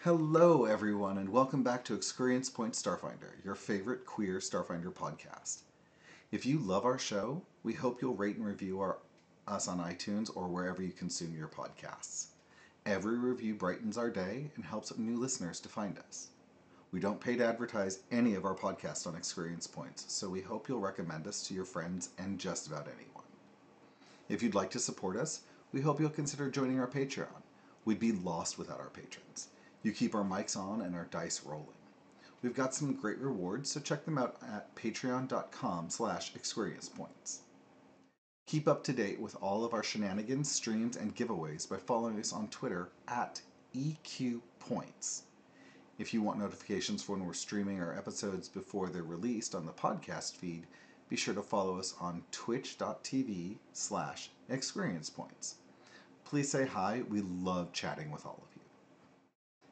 Hello, everyone, and welcome back to ExQueerience Points Starfinder, your favorite queer Starfinder podcast. If you love our show, we hope you'll rate and review us on iTunes or wherever you consume your podcasts. Every review brightens our day and helps new listeners to find us. We don't pay to advertise any of our podcasts on ExQueerience Points, so we hope you'll recommend us to your friends and just about anyone. If you'd like to support us, we hope you'll consider joining our Patreon. We'd be lost without our patrons. You keep our mics on and our dice rolling. We've got some great rewards, so check them out at patreon.com/ExQueeriencePoints. Keep up to date with all of our shenanigans, streams, and giveaways by following us on Twitter at EQPoints. If you want notifications for when we're streaming our episodes before they're released on the podcast feed, be sure to follow us on twitch.tv/ExQueeriencePoints. Please say hi. We love chatting with all of you.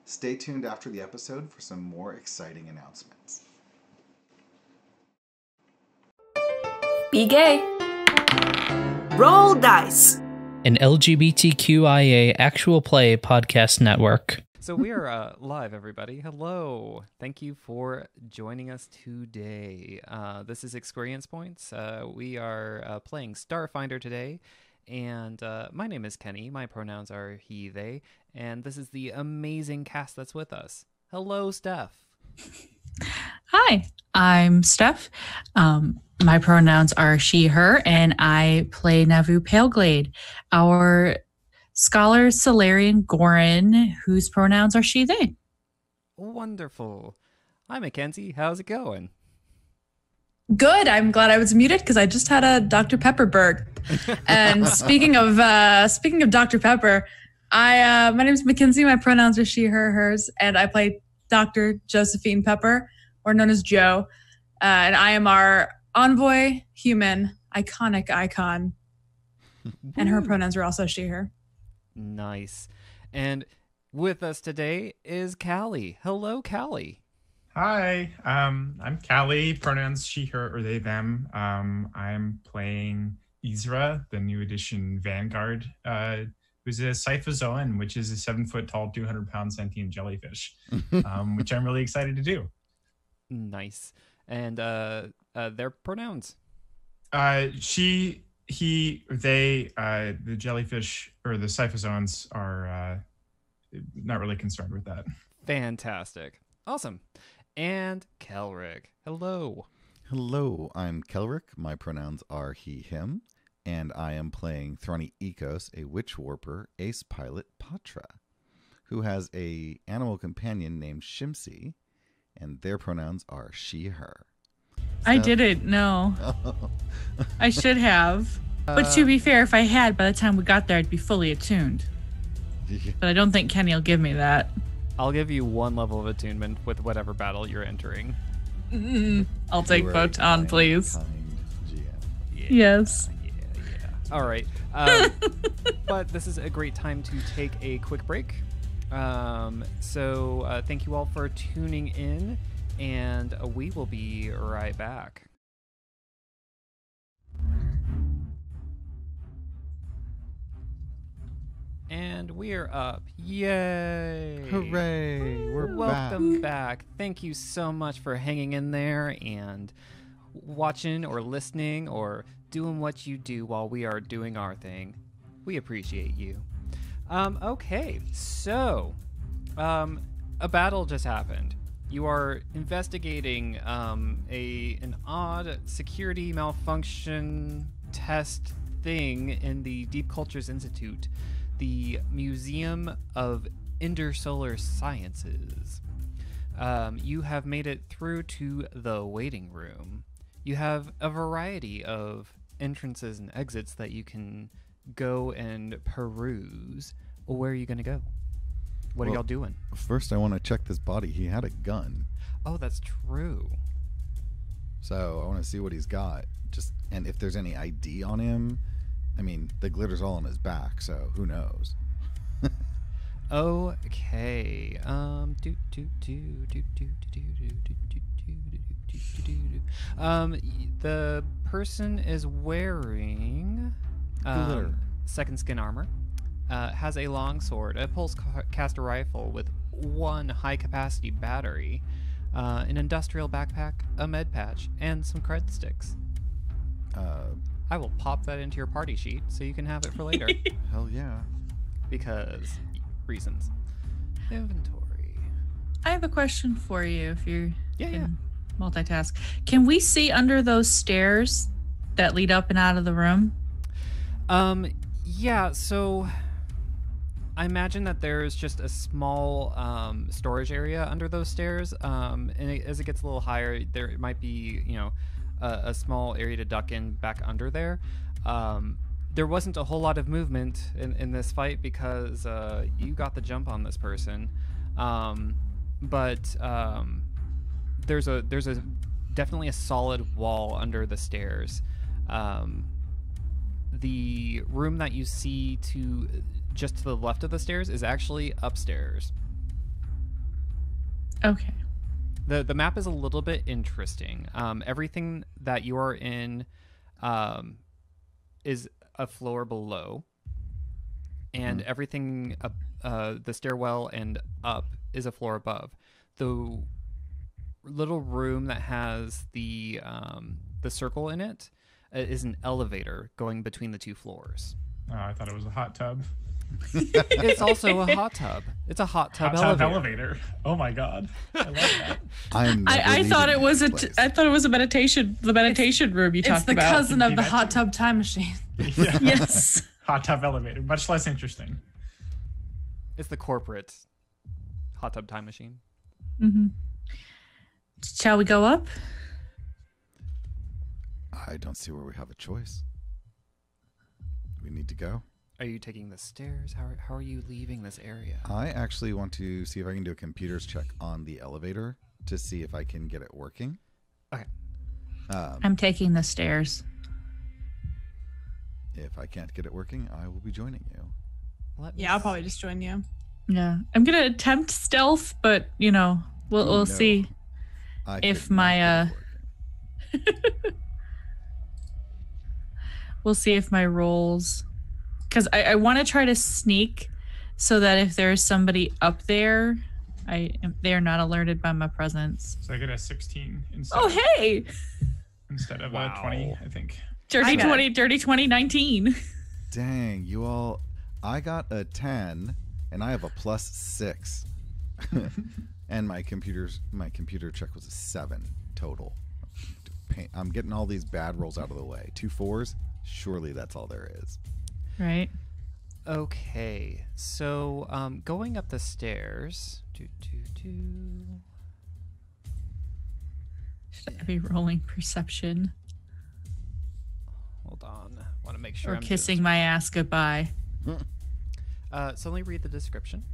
Stay tuned after the episode for some more exciting announcements. Be gay. Roll dice. An LGBTQIA actual play podcast network. So we are live, everybody. Hello. Thank you for joining us today. This is ExQueerience Points. We are playing Starfinder today. And my name is Kenny. My pronouns are he, they. And this is the amazing cast that's with us. Hello, Steph. Hi, I'm Steph. My pronouns are she, her, and I play Navu Paleglade, our scholar Solarian Gorin, whose pronouns are she, they. Wonderful. Hi, Mackenzie. How's it going? Good. I'm glad I was muted because I just had a Dr. Pepper burp. And speaking of Dr. Pepper, my name is Mackenzie. My pronouns are she, her, hers, and I play Dr. Josephine Pepper, or known as Jo. And I am our envoy human, iconic icon. And her pronouns are also she, her. Nice. And with us today is Callie. Hello, Callie. Hi, I'm Callie, pronouns she, her, or they, them. I'm playing Yzra, the new edition Vanguard, who's a Scyphozoan, which is a 7-foot-tall, 200-pound sentient jellyfish, which I'm really excited to do. Nice. And their pronouns? She, he, they, the jellyfish, or the Scyphozoans are not really concerned with that. Fantastic. Awesome. And Kelrick. Hello. Hello, I'm Kelrick. My pronouns are he, him, and I am playing Thrani Ekos, a witch warper, ace pilot Patra, who has a animal companion named Shimsi, and their pronouns are she, her. I didn't know. I should have. But to be fair, if I had, by the time we got there, I'd be fully attuned. But I don't think Kenny will give me that. I'll give you one level of attunement with whatever battle you're entering. I'll take Photon, please. GM. Yeah, Yes. Yeah. All right. But this is a great time to take a quick break. So thank you all for tuning in, and we will be right back. And we're up. Yay! Hooray! We're Welcome back. Thank you so much for hanging in there and watching or listening or doing what you do while we are doing our thing. We appreciate you. Okay, so a battle just happened. You are investigating an odd security malfunction test thing in the Deep Cultures Institute, the Museum of Intersolar Sciences. You have made it through to the waiting room. You have a variety of entrances and exits that you can go and peruse. Where are you going to go? What are y'all doing? First, I want to check this body. He had a gun. Oh, that's true. So I want to see what he's got. And if there's any ID on him. I mean, the glitter's all on his back, so who knows? Okay. The person is wearing second skin armor, has a long sword, a pulse caster rifle with one high-capacity battery, an industrial backpack, a med patch, and some cred sticks. I will pop that into your party sheet so you can have it for later. Hell yeah. Because reasons. Inventory. I have a question for you if you Yeah. can multitask. Can we see under those stairs that lead up and out of the room? Yeah, so I imagine that there's just a small storage area under those stairs. And as it gets a little higher, there might be, a small area to duck in back under there. There wasn't a whole lot of movement in this fight because you got the jump on this person. But there's a definitely a solid wall under the stairs. The room that you see just to the left of the stairs is actually upstairs. Okay. The map is a little bit interesting. Everything that you are in is a floor below, and everything the stairwell and up is a floor above. The little room that has the circle in it is an elevator going between the two floors. Oh, I thought it was a hot tub. It's also a hot tub. It's a hot tub elevator. Oh my god, I love that. I thought it was I thought it was a meditation. The meditation room you talked about. It's the cousin of the hot tub time machine. Yeah. Yes. Hot tub elevator, much less interesting. It's the corporate hot tub time machine. Mm-hmm. Shall we go up? I don't see where we have a choice. We need to go. Are you taking the stairs? How are you leaving this area? I actually want to see if I can do a computer's check on the elevator to see if I can get it working. Okay. I'm taking the stairs. If I can't get it working, I will be joining you. Yeah, I'll probably just join you. Yeah, I'm gonna attempt stealth, but we'll see if my we'll see if my rolls, because I want to try to sneak so that if there's somebody up there, they're not alerted by my presence. So I get a 16 instead. Oh hey! Instead of Wow. a 20, I think. Dirty 20, 19. Dang, you all! I got a 10, and I have a +6, and my computer check was a 7 total. I'm getting all these bad rolls out of the way. 2 4s. Surely that's all there is. Right. Okay, so going up the stairs. Should I be rolling perception Hold on, want to make sure. or I'm kissing my ass goodbye? So let me read the description.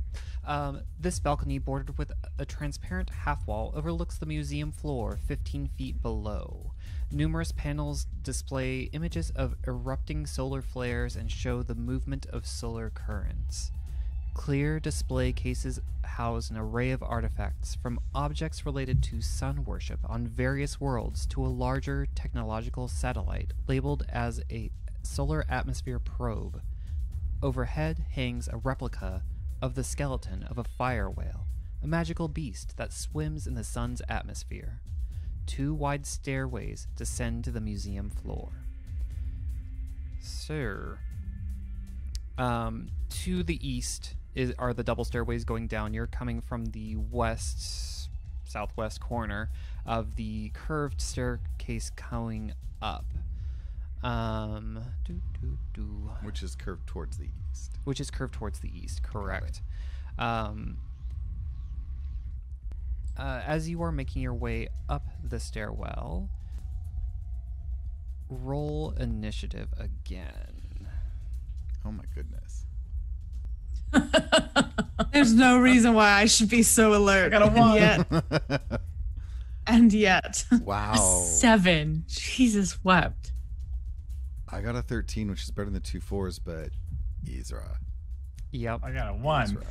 This balcony, bordered with a transparent half wall, overlooks the museum floor 15 feet below. Numerous panels display images of erupting solar flares and show the movement of solar currents. Clear display cases house an array of artifacts, from objects related to sun worship on various worlds to a larger technological satellite labeled as a solar atmosphere probe. Overhead hangs a replica of the skeleton of a fire whale, a magical beast that swims in the sun's atmosphere. 2 wide stairways descend to the museum floor. Sir. To the east are the double stairways going down. You're coming from the southwest corner of the curved staircase going up. Which is curved towards the east. Which is curved towards the east, correct. As you are making your way up the stairwell, roll initiative again. Oh my goodness. There's no reason why I should be so alert. I got a 1. And yet. Wow. 7. Jesus wept. I got a 13, which is better than the 2 4s, but Yzra. Yep. I got a 1. Yzra.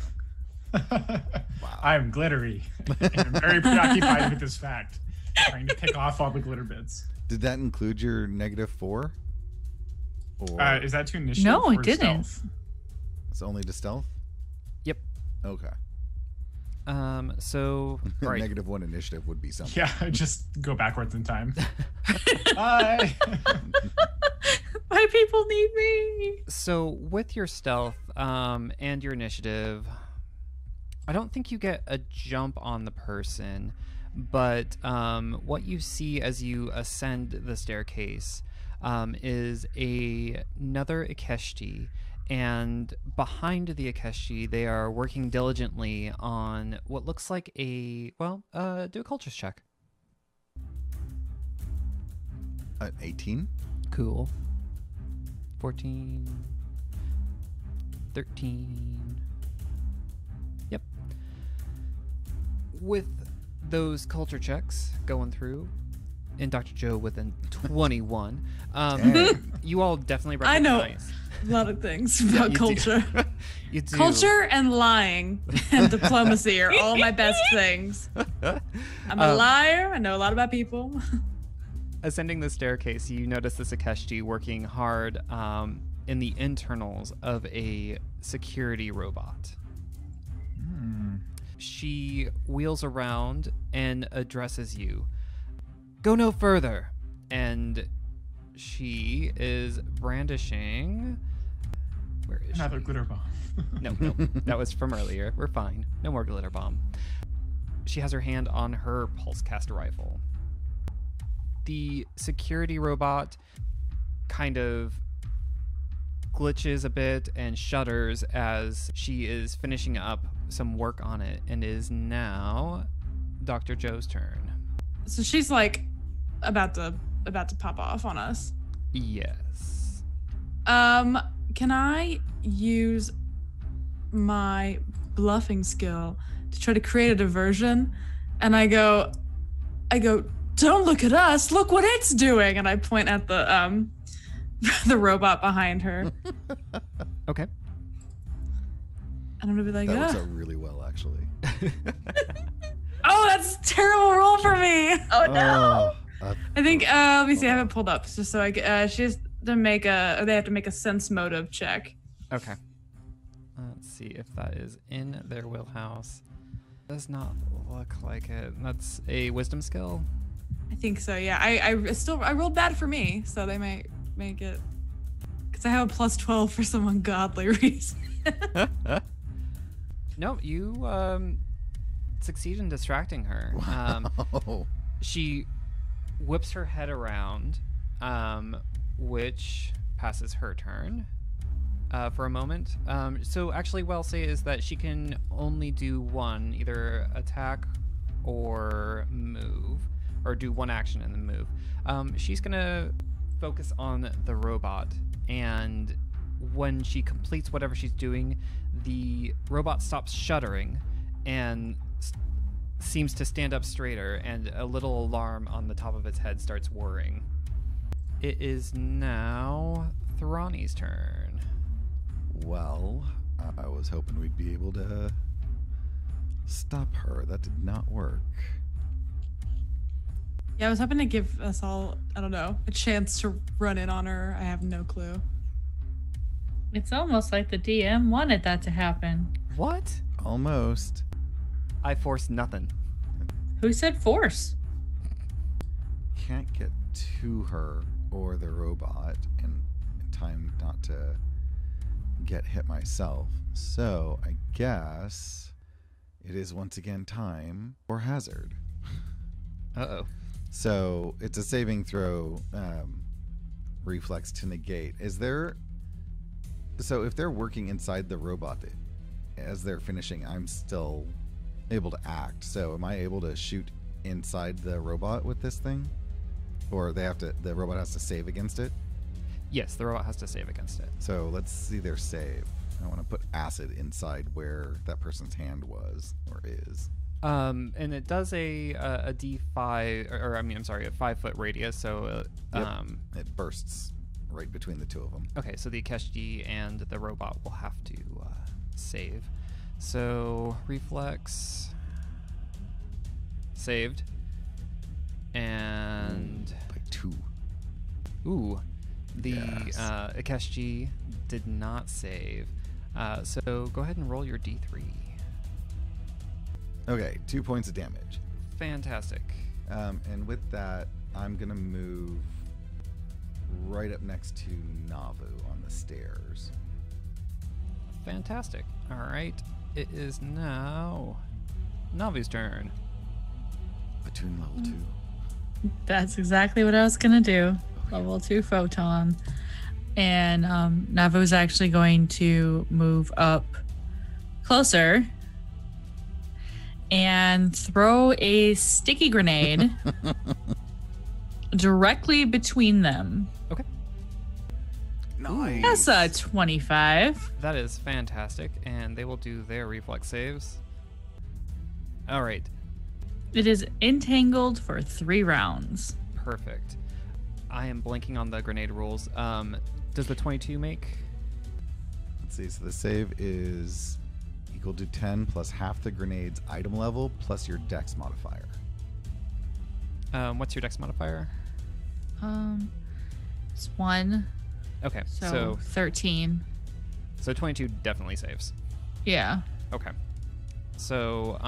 Wow. I'm glittery. And I'm very preoccupied with this fact. Trying to pick off all the glitter bits. Did that include your -4? Or Is that to initiative? No, it or didn't. Stealth? it's only to stealth? Yep. Okay. So right. -1 initiative would be something. Yeah, just go backwards in time. Bye. My people need me. So with your stealth and your initiative, I don't think you get a jump on the person, but what you see as you ascend the staircase is another Ikeshti, and behind the Ikeshti, they are working diligently on what looks like do a cultures check. 18. Cool. 14, 13. Yep. With those culture checks going through, and Dr. Joe with a 21, you all definitely recognize. I know a lot of things about culture. You do. Culture and lying and diplomacy are all my best things. I'm a liar. I know a lot about people. Ascending the staircase, you notice this Ikeshti working hard in the internals of a security robot. She wheels around and addresses you. Go no further. And she is brandishing... Where is Another she? glitter bomb. No, that was from earlier. We're fine. No more glitter bomb. She has her hand on her pulse caster rifle. The security robot kind of glitches a bit and shudders as she is finishing up some work on it, and is now Dr. Joe's turn. So she's like about to pop off on us. Yes. Can I use my bluffing skill to try to create a diversion? And I go, don't look at us, look what it's doing. And I point at the the robot behind her. Okay. And I'm gonna be like, That works out really well, actually. oh, that's a terrible roll for me. Oh no. I think let me see, I have it pulled up just so she has to make they have to make a sense motive check. Okay. Let's see if that is in their wheelhouse. Does not look like it. That's a wisdom skill. I think so, yeah. I rolled bad for me, so they might make it, because I have a plus 12 for some ungodly reason. No, you succeed in distracting her. Wow. She whips her head around, which passes her turn for a moment. So actually what I'll say is that she can only do one, either attack or move, or do one action and then move. She's gonna focus on the robot, and when she completes whatever she's doing, the robot stops shuddering and seems to stand up straighter, and a little alarm on the top of its head starts whirring. It is now Thrani's turn. Well, I was hoping we'd be able to stop her. That did not work. Yeah, I was hoping to give us all, I don't know, a chance to run in on her. I have no clue. It's almost like the DM wanted that to happen. What? Almost. I forced nothing. Who said force? Can't get to her or the robot in time not to get hit myself. So I guess it is once again time for hazard. Uh-oh. So it's a saving throw reflex to negate. So if they're working inside the robot, as they're finishing, I'm still able to act. So am I able to shoot inside the robot with this thing? Or the robot has to save against it? Yes, the robot has to save against it. So let's see their save. I want to put acid inside where that person's hand was or is. And it does a D5, a 5-foot radius. So it bursts right between the two of them. Okay, so the Ikeshti and the robot will have to save. So reflex saved, and by 2. Ooh, the Yes. Ikeshti did not save. So go ahead and roll your D3. Okay, 2 points of damage. Fantastic. And with that, I'm going to move right up next to Navu on the stairs. Fantastic. All right. It is now Navu's turn. Attuned level 2. That's exactly what I was gonna do. Level 2 photon. And Navu's actually going to move up closer and throw a sticky grenade directly between them. Okay. Nice. That's a 25. That is fantastic. And they will do their reflex saves. All right. It is entangled for 3 rounds. Perfect. I am blanking on the grenade rules. Does the 22 make? Let's see. So the save is equal to 10 plus half the grenade's item level plus your dex modifier. What's your dex modifier? It's 1. Okay. So 13. So 22 definitely saves. Yeah. Okay. So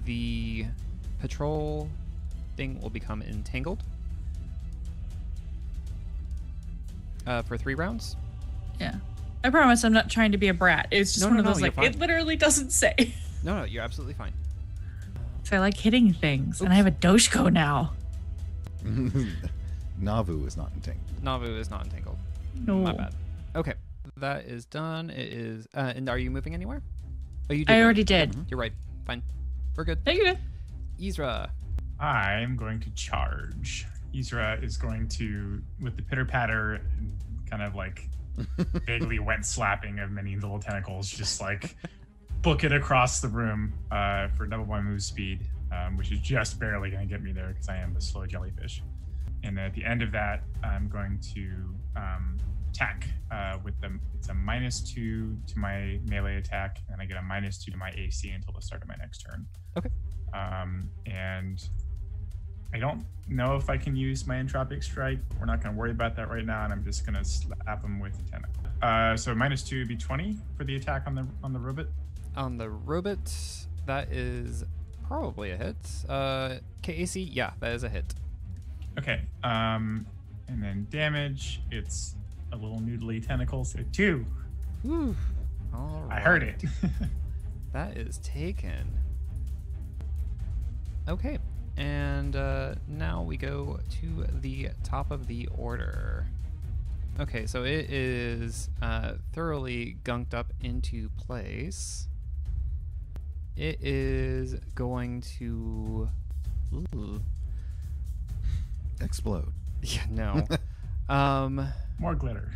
the patrol thing will become entangled for 3 rounds. Yeah. I promise I'm not trying to be a brat. It's just one of those, you're like, fine. it literally doesn't say. No, you're absolutely fine. So I like hitting things, and I have a Doshko now. Navu is not entangled. Navu is not entangled. No. My bad. Okay. That is done. It is. And are you moving anywhere? Oh, you did. I move. already did. Yep, you're right. Fine. We're good. Thank you. Yzra. I'm going to charge. Yzra is going to, with the pitter patter, kind of like vaguely wet slapping of many little tentacles, just like book it across the room for double my move speed, which is just barely going to get me there because I am a slow jellyfish. And at the end of that, I'm going to attack with them. It's a -2 to my melee attack, and I get a -2 to my AC until the start of my next turn. Okay. And I don't know if I can use my entropic strike. We're not going to worry about that right now, and I'm just going to slap him with a tentacle. So -2 would be 20 for the attack on the robot. On the robot, that is probably a hit. KAC, yeah, that is a hit. Okay. And then damage, it's a little noodly tentacle, so 2. Whew. All right. I heard it. That is taken. Okay. And now we go to the top of the order. Okay, so it is thoroughly gunked up into place. It is going to... Ooh. Explode. Yeah, no. More glitter.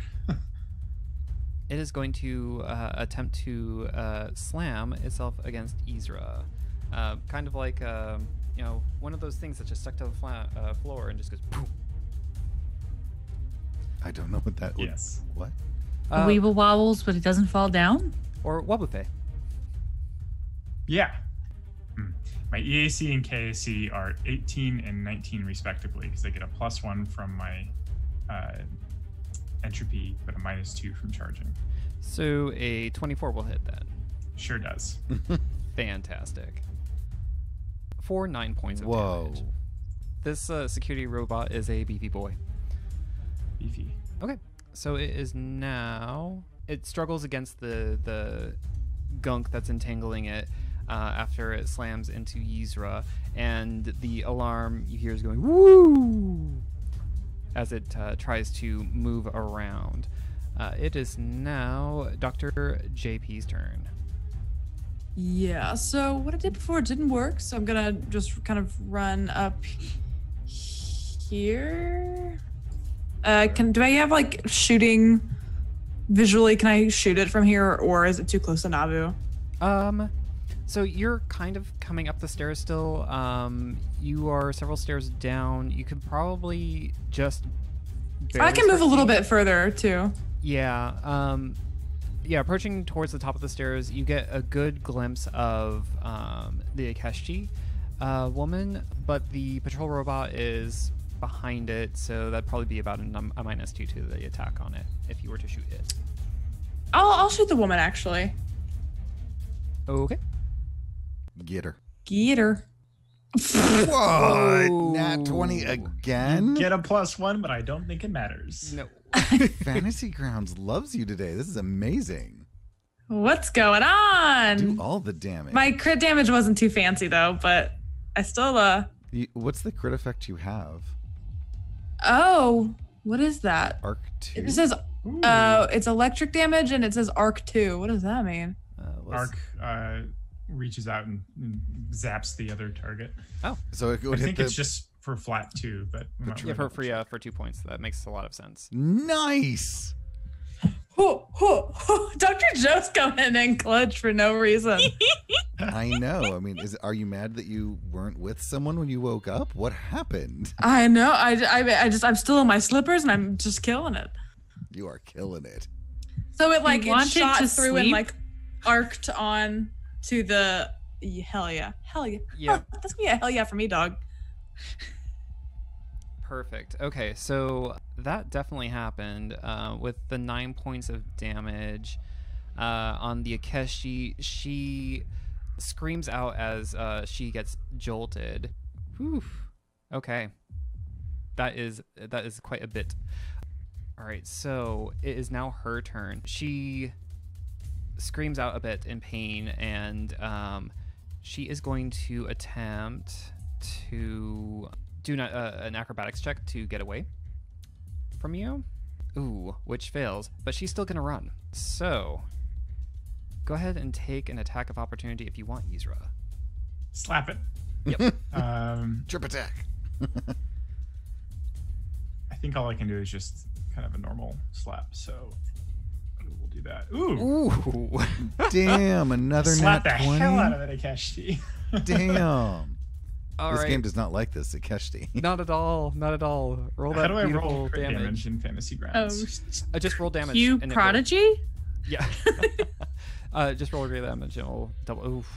It is going to attempt to slam itself against Yzra. Kind of like, you know, one of those things that just stuck to the floor and just goes boom. I don't know what that would... Yes. What? Weeble wobbles, but it doesn't fall down? Or Wabufe. Yeah. My EAC and KAC are 18 and 19 respectively, because I get a +1 from my entropy, but a -2 from charging. So a 24 will hit that. Sure does. Fantastic. For 9 points of Whoa. damage. This security robot is a beefy boy. Beefy. Okay, so it is now... It struggles against the gunk that's entangling it after it slams into Yzra, and the alarm you hear is going woo as it tries to move around. It is now Dr. JP's turn. Yeah, so what I did before didn't work, so I'm gonna just kind of run up here. Do I have like shooting visually? Can I shoot it from here, or is it too close to Navu? So you're kind of coming up the stairs still. You are several stairs down. You could probably just... I can move a little bit further too. Yeah. Yeah, approaching towards the top of the stairs, you get a good glimpse of the Ikeshti woman, but the patrol robot is behind it, so that'd probably be about a -2 to the attack on it if you were to shoot it. I'll shoot the woman actually. Okay. Get her. Geeter. What? Nat 20 again? Get a +1, but I don't think it matters. No. Fantasy Grounds loves you today. This is amazing. What's going on? Do all the damage. My crit damage wasn't too fancy though, but I still What's the crit effect you have? Oh, what is that? Arc 2? It says it's electric damage and it says arc 2. What does that mean? Arc reaches out and zaps the other target. Oh, so it would I think it's just for flat 2, but yeah, for 2 points. That makes a lot of sense. Nice. Dr. Joe's coming in clutch for no reason. I know. I mean, are you mad that you weren't with someone when you woke up? What happened? I know. I'm still in my slippers and I'm just killing it. You are killing it. So it wanted shot to through and sleep? arced on to the hell yeah. Yeah. That's gonna be a hell yeah for me, dog. Perfect. Okay, so that definitely happened with the 9 points of damage on the Ikeshti. She screams out as she gets jolted. Whew. Okay, that is quite a bit. All right, so it is now her turn. She screams out a bit in pain, and she is going to attempt to do an acrobatics check to get away from you. Ooh, which fails, but she's still gonna run. So go ahead and take an attack of opportunity if you want, Yzra. Slap it. Yep. Trip attack. I think all I can do is just kind of a normal slap, so we'll do that. Ooh. Damn, another slap nat the 20. hell out of that Ikeshti. Damn. All this right. game does not like this, Ikeshti. Not at all. Not at all. Roll that How do I beautiful roll crit damage. damage in Fantasy Oh, Grounds? Just roll damage. you and it will- prodigy? Yeah. Just roll great damage and it'll double. Oof.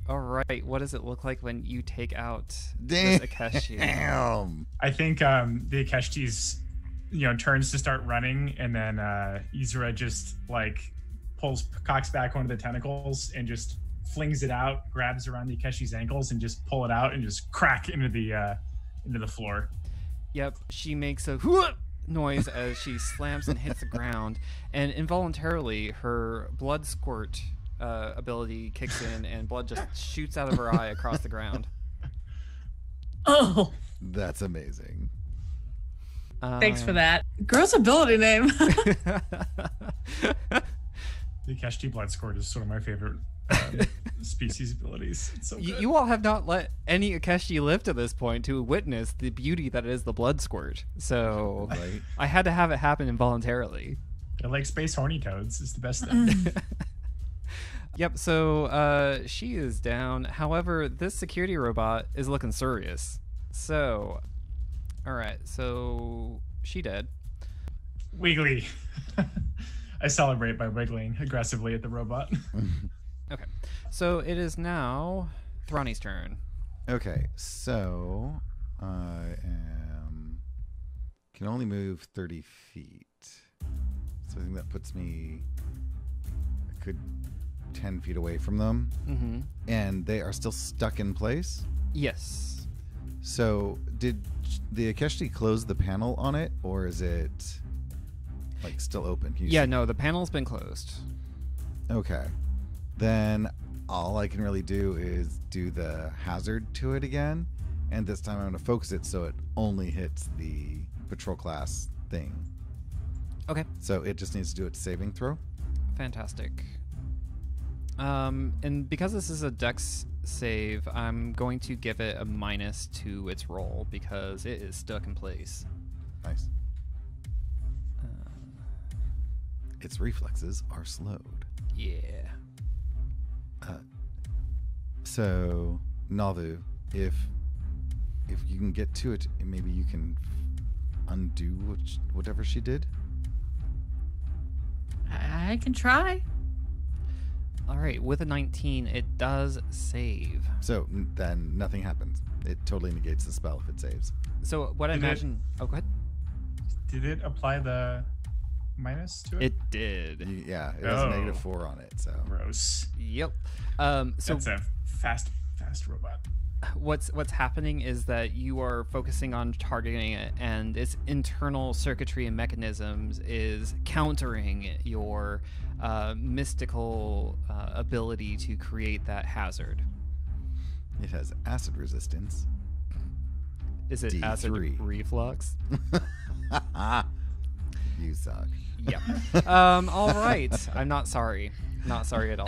All right. What does it look like when you take out this Ikeshti? Damn. I think the Ikeshti's turns to start running, and then Yzra just cocks back one of the tentacles and just flings it out, grabs around the Ikeshti's ankles, and just pull it out and just crack into the floor. Yep. She makes a noise as she slams and hits the ground, and involuntarily her blood squirt ability kicks in, and blood just shoots out of her eye across the ground. Oh, That's amazing. thanks for that. Gross ability name. The Ikeshti blood squirt is sort of my favorite species abilities. It's so good. You all have not let any Ikeshti live to this point to witness the beauty that is the blood squirt. So Right. I had to have it happen involuntarily. They're like space hornytoads. It's the best thing. Yep, so she is down. However, this security robot is looking serious. So, all right, so she dead. Wiggly. I celebrate by wiggling aggressively at the robot. Okay, so it is now Thrani's turn. Okay, so can only move 30 feet. So I think that puts me a good 10 feet away from them. Mm-hmm. And they are still stuck in place. Yes. So did the Ikeshti close the panel on it, or is it still open? Can you Yeah, see? no, the panel's been closed. Okay. Then all I can really do is do the hazard to it again. And this time I'm going to focus it so it only hits the patrol class thing. Okay, So it just needs to do its saving throw. fantastic. And because this is a dex save, I'm going to give it a minus to its roll because it is stuck in place. Nice. Its reflexes are slowed. Yeah. So, Navu, if you can get to it, maybe you can undo whatever she did. I can try. All right, with a 19, it does save. So then nothing happens. It totally negates the spell if it saves. So what I Did it- imagine... Oh, go ahead. Did it apply the minus to it? It did. Yeah, it has a Oh. -4 on it. So Gross. Yep. So That's a fast fast robot. What's happening is that you are focusing on targeting it, and its internal circuitry and mechanisms is countering your mystical ability to create that hazard. It has acid resistance. Is it D3. acid reflux? You suck. Yep. All right. I'm not sorry. Not sorry at all.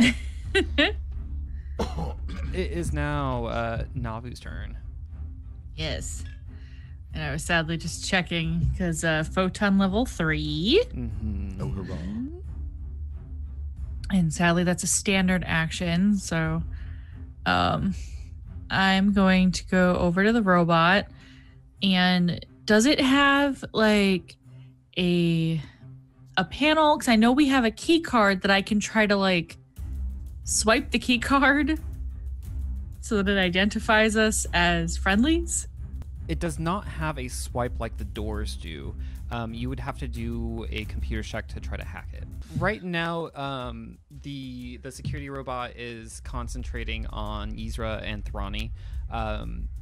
It is now Navu's turn. Yes. And I was sadly just checking because photon level 3. Mm-hmm. Oh, hurrah. And sadly, that's a standard action. So I'm going to go over to the robot. And does it have like a panel? Because I know we have a key card that I can try to like swipe the key card so that it identifies us as friendlies. It does not have a swipe like the doors do. You would have to do a computer check to try to hack it. Right now, the security robot is concentrating on Yzra and Thrani.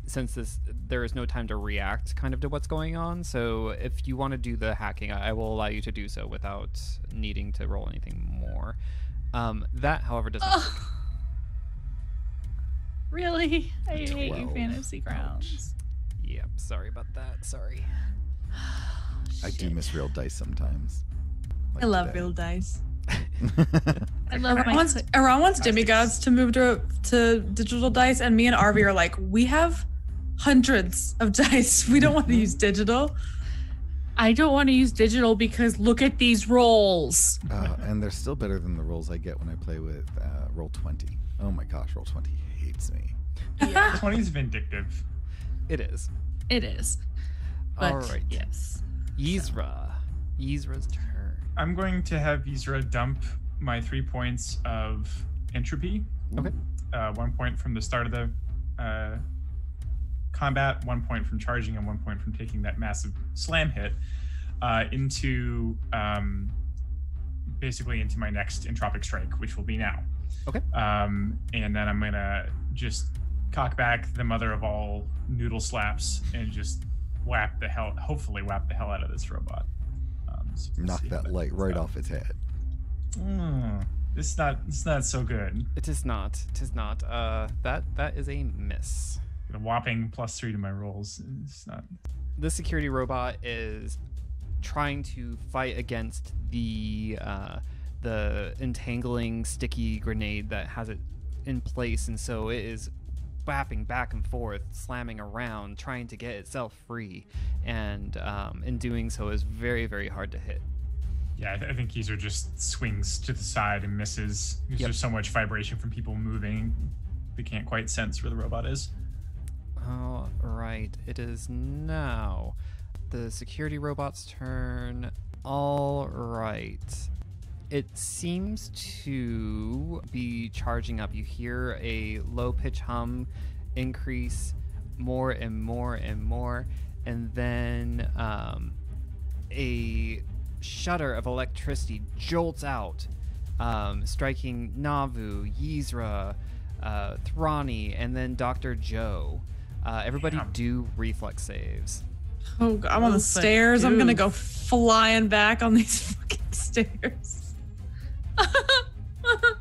Since there is no time to react kind of to what's going on. So if you want to do the hacking, I will allow you to do so without needing to roll anything more. That, however, does not work. Really? I hate you, 12. Fantasy Grounds. Yep, sorry about that. Sorry. I do miss real dice sometimes. Like I love today. real dice. I love Aron wants demigods to move to digital dice, and me and Arvi are like, we have hundreds of dice. We don't want to use digital. I don't want to use digital because look at these rolls. And they're still better than the rolls I get when I play with Roll20. Oh my gosh, Roll20 hates me. Yeah. 20 is vindictive. It is. It is. But All right. yes. Yzra's turn. I'm going to have Yzra dump my 3 points of entropy. Okay. 1 point from the start of the combat, 1 point from charging, and 1 point from taking that massive slam hit into basically into my next entropic strike, which will be now. Okay. And then I'm gonna just cock back the mother of all noodle slaps and just hopefully whap the hell out of this robot. So you can Knock see how that light right goes. off its head. It's not so good. It is not. It is not. That is a miss. A whopping +3 to my rolls. It's not. The security robot is trying to fight against the entangling sticky grenade that has it in place, and so it is whapping back and forth, slamming around, trying to get itself free, and in doing so is very, very hard to hit. Yeah, I think Yzra just swings to the side and misses. Because There's so much vibration from people moving. They can't quite sense where the robot is. All right, it is now the security robot's turn. All right. It seems to be charging up. You hear a low-pitch hum increase more and more and more, and then a shudder of electricity jolts out, striking Navu, Yzra, Thrani, and then Dr. Joe. Everybody do reflex saves. Oh, God, I'm on the stairs. I'm gonna go flying back on these fucking stairs.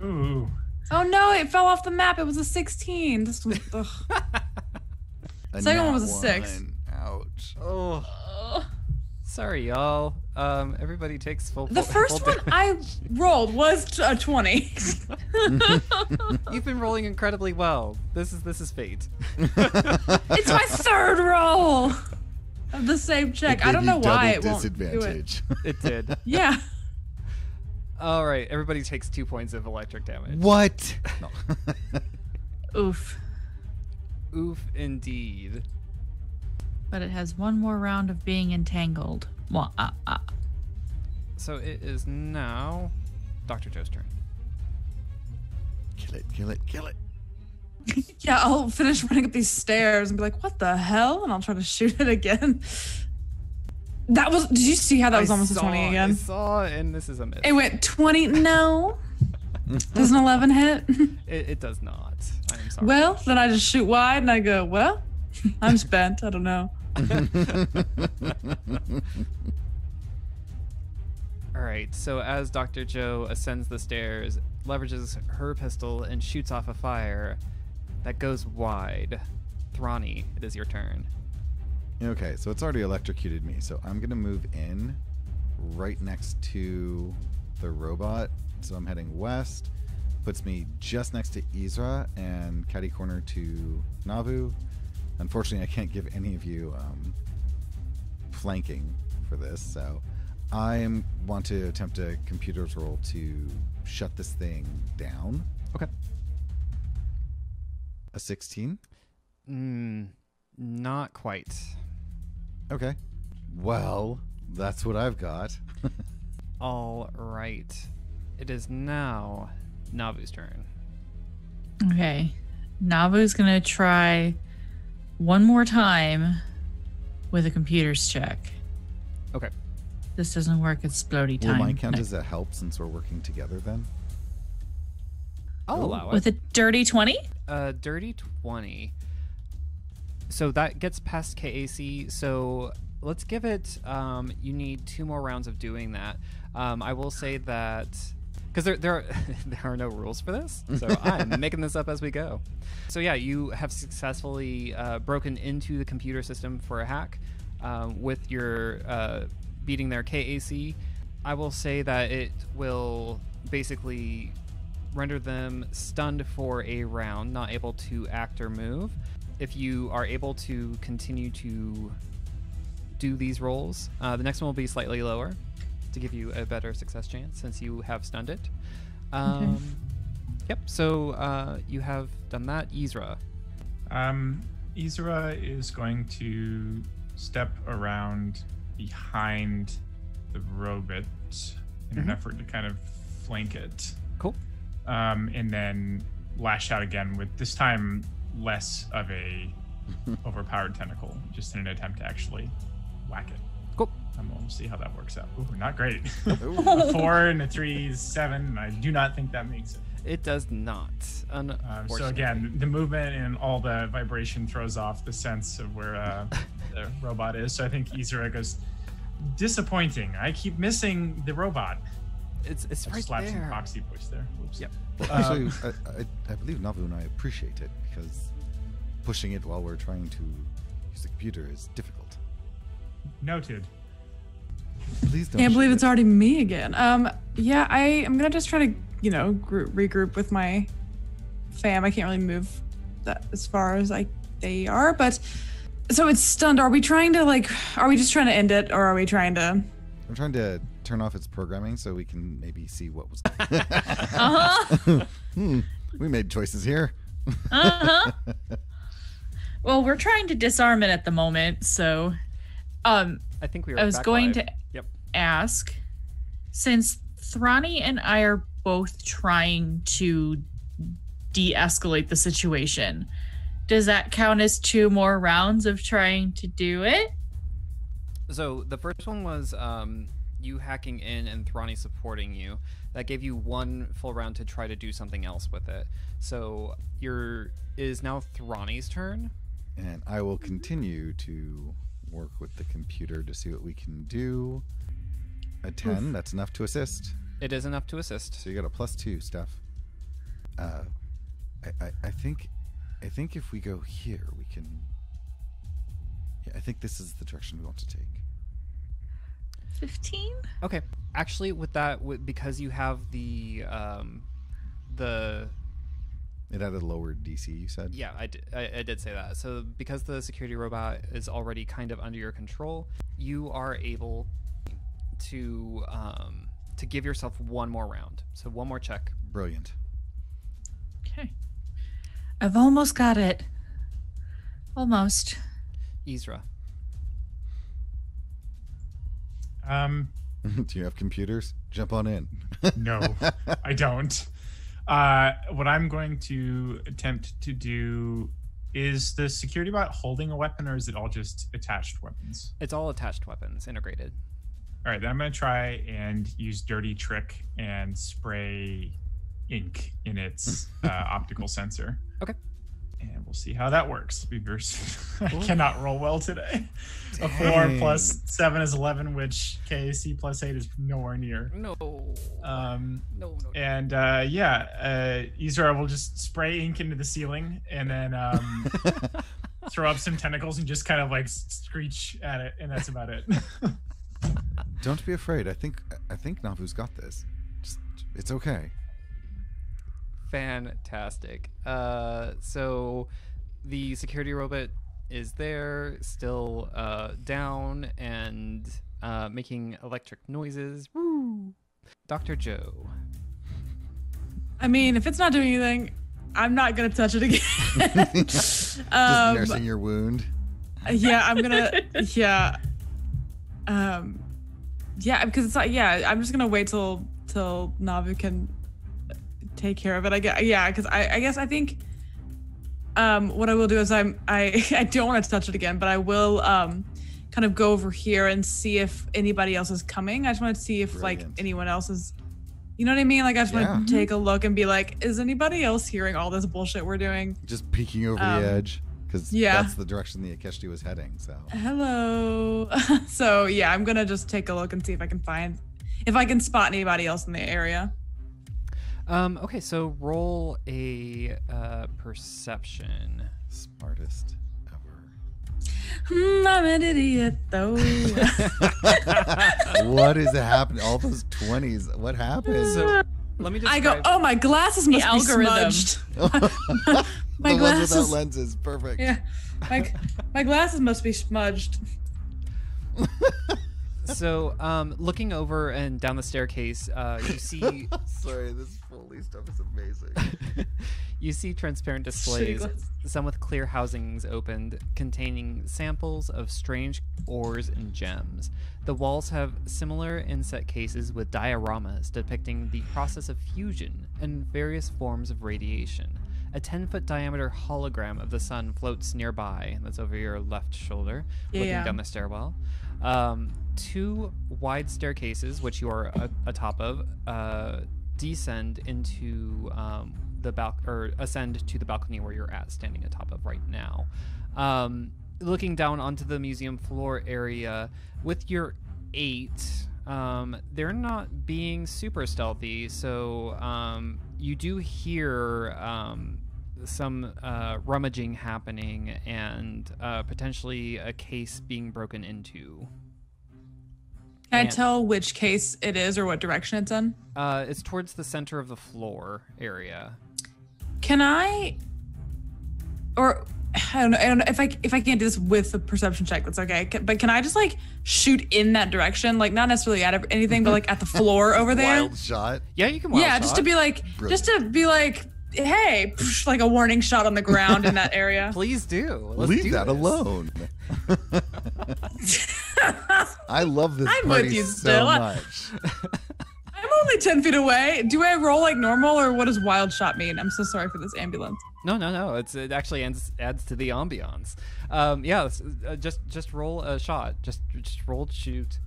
Ooh. Oh no, it fell off the map. It was a 16. This was second one was a 6. Ouch. Oh. Sorry, y'all. Everybody takes full. The first one I rolled was a 20. You've been rolling incredibly well. This is fate. It's my third roll of the same check. I don't know why it won't do it. Disadvantage. It did. Yeah. All right, everybody takes 2 points of electric damage. What? No. Oof. Oof, indeed. But it has one more round of being entangled. Well, So it is now Dr. Joe's turn. Kill it, kill it, kill it. Yeah, I'll finish running up these stairs and be like, what the hell? And I'll try to shoot it again. Did you see how that was almost a 20 again? I saw, and this is a miss. It went 20, no. Does an 11 hit? It does not. I'm sorry. Well, then I just shoot wide and I go, well, I'm spent. I don't know. All right, so as Dr. Joe ascends the stairs, leverages her pistol, and shoots off a fire that goes wide. Thrani, it is your turn. Okay, so it's already electrocuted me, so I'm going to move in right next to the robot. So I'm heading west, puts me just next to Yzra and catty corner to Navu. Unfortunately, I can't give any of you flanking for this, so I want to attempt a computer's roll to shut this thing down. Okay. A 16? Not quite. Okay. Well, that's what I've got. All right. It is now Navu's turn. Okay. Navu's going to try one more time with a computer's check. Okay. This doesn't work. It's splody Will time. mine count as a help since we're working together then? I'll allow it. With a dirty 20? Dirty 20. So that gets past KAC. So let's give it, you need 2 more rounds of doing that. I will say that, because there are no rules for this, so I'm making this up as we go. So yeah, you have successfully broken into the computer system for a hack with your beating their KAC. I will say that it will basically render them stunned for a round, not able to act or move. If you are able to continue to do these rolls, the next one will be slightly lower to give you a better success chance since you have stunned it. Okay. Yep, so you have done that. Yzra. Yzra is going to step around behind the robot in an effort to kind of flank it. Cool. And then lash out again with this time less of a overpowered tentacle, just in an attempt to actually whack it. Cool. We'll see how that works out. Ooh, not great. A 4 and a 3 is 7. I do not think that makes it. It does not. So again, the movement and all the vibration throws off the sense of where the robot is. So I think Yzra goes, disappointing. I keep missing the robot. It's right slaps there. some Foxy voice there. Oops. Yep. Well, actually, I believe Navu and I appreciate it because pushing it while we're trying to use the computer is difficult. Noted. Please don't. Can't believe shoot it's it. already me again. Yeah, I'm gonna just try to, regroup with my fam. I can't really move that as far as they are, but so it's stunned. Are we just trying to end it, or are we trying to? I'm trying to turn off its programming so we can maybe see what was. We made choices here. Well, we're trying to disarm it at the moment, so I think we were. I was back going live. to Yep. ask, since Thrani and I are both trying to de-escalate the situation, does that count as 2 more rounds of trying to do it? So the first one was you hacking in and Thrani supporting you. That gave you 1 full round to try to do something else with it. So it is now Thrani's turn. And I will continue to work with the computer to see what we can do. A 10, that's enough to assist. It is enough to assist. So you got a +2, Steph. I think if we go here, we can. Yeah, I think this is the direction we want to take. 15? Okay. Actually, with that, because you have the It had a lower DC, you said? yeah, I did say that. So because the security robot is already kind of under your control, you are able to give yourself 1 more round. So 1 more check. Brilliant. Okay. I've almost got it. Almost. Yzra. Do you have computers? Jump on in. No, I don't. What I'm going to attempt to do is the security bot holding a weapon, or is it all just attached weapons? It's all attached weapons, integrated. All right, then I'm going to try and use Dirty Trick and spray ink in its optical sensor. Okay. And we'll see how that works. I cannot roll well today. A 4 plus 7 is 11, which KAC plus 8 is nowhere near. No. No. And Yzra will just spray ink into the ceiling and then throw up some tentacles and just kind of like screech at it, and that's about it. Don't be afraid. I think Navu's got this. It's okay. Fantastic. So the security robot is there, still down and making electric noises. Woo! Dr. Joe. I mean, if it's not doing anything, I'm not gonna touch it again. Just nursing your wound. Yeah, I'm gonna. Yeah. Yeah, because it's like, I'm just gonna wait till Navu can take care of it. I guess, because I think what I will do is I don't want to touch it again, but I will kind of go over here and see if anybody else is coming. I just want to see if like anyone else is, you know what I mean? Like I just want to take a look and be like, is anybody else hearing all this bullshit we're doing? Just peeking over the edge, because that's the direction the Ikeshti was heading. So hello. So yeah, I'm gonna just take a look and see if I can spot anybody else in the area. Okay, so roll a perception. Smartest ever. I'm an idiot though. What is happening? All those 20s. What happened? So let me just. I go. Oh, my glasses must be smudged. My the glasses ones without lenses. Perfect. Yeah, my glasses must be smudged. So, looking over and down the staircase, you see. Sorry, this Foley stuff is amazing. You see transparent displays, some with clear housings opened, containing samples of strange ores and gems. The walls have similar inset cases with dioramas depicting the process of fusion and various forms of radiation. A 10-foot diameter hologram of the sun floats nearby. That's over your left shoulder, looking down the stairwell. 2 wide staircases, which you are atop of, descend into ascend to the balcony where you're standing atop of right now. Looking down onto the museum floor area with your 8, they're not being super stealthy, so you do hear some rummaging happening and potentially a case being broken into. Can I tell which case it is or what direction it's in? It's towards the center of the floor area. Can I, or I don't know if I can't do this with a perception check, that's okay. But can I just like shoot in that direction, like not necessarily at anything, but like at the floor over there? Wild shot. Yeah, you can. Wild shot. Just to be like, hey, like a warning shot on the ground in that area. Please do. Leave that alone. I love this I'm party with you so still. much. I'm only 10 feet away. Do I roll like normal, or what does wild shot mean? I'm so sorry for this ambulance. No. It actually adds to the ambiance. Just roll a shot. Just roll shoot.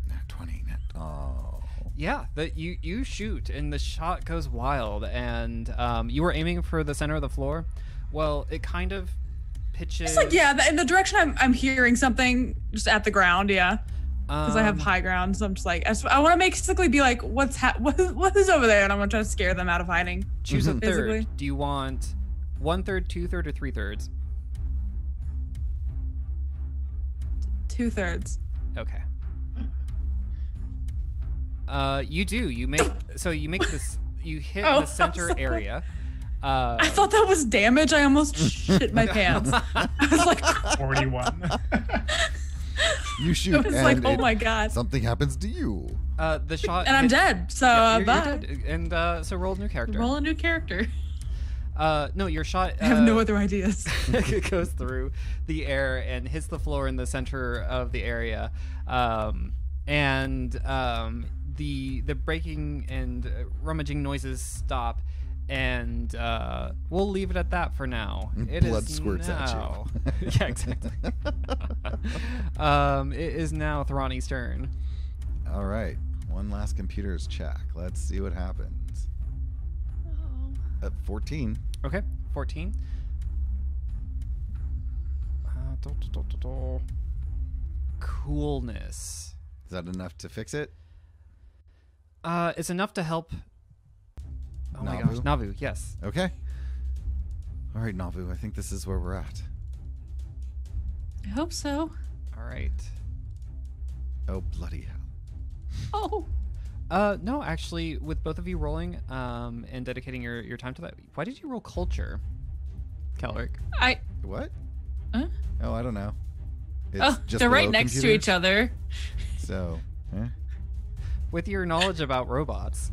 Nat 20. Oh. Yeah, you shoot and the shot goes wild, and you were aiming for the center of the floor. Well, it kind of pitches. It's like in the direction I'm hearing something just at the ground. Yeah. Because I have high ground, so I'm just like, I want to basically be like, what is over there? And I'm going to try to scare them out of hiding. Choose a third. Do you want 1/3, 2/3, or 3/3? 2/3. Okay. You do. You make this. You hit the center area. I thought that was damage. I almost shit my pants. I was like 41. You shoot. It was like, oh my god. Something happens to you. The shot. And I'm dead. So you're bye. dead. And so roll a new character. Roll a new character. No, your shot. I have no other ideas. It goes through the air and hits the floor in the center of the area, and the breaking and rummaging noises stop, and we'll leave it at that for now. Blood squirts at you. Yeah, exactly. It is now Thrani's turn. All right, one last computer's check. Let's see what happens. 14. Okay, 14. Coolness. Is that enough to fix it? It's enough to help. Oh my Navu? gosh, Navu, yes. Okay. All right, Navu, I think this is where we're at. I hope so. All right. Oh, bloody hell. Oh. No, actually, with both of you rolling and dedicating your time to that, why did you roll culture, Calric? What? Huh? Oh, I don't know. It's just they're right below next to computers, each other. So, With your knowledge about robots,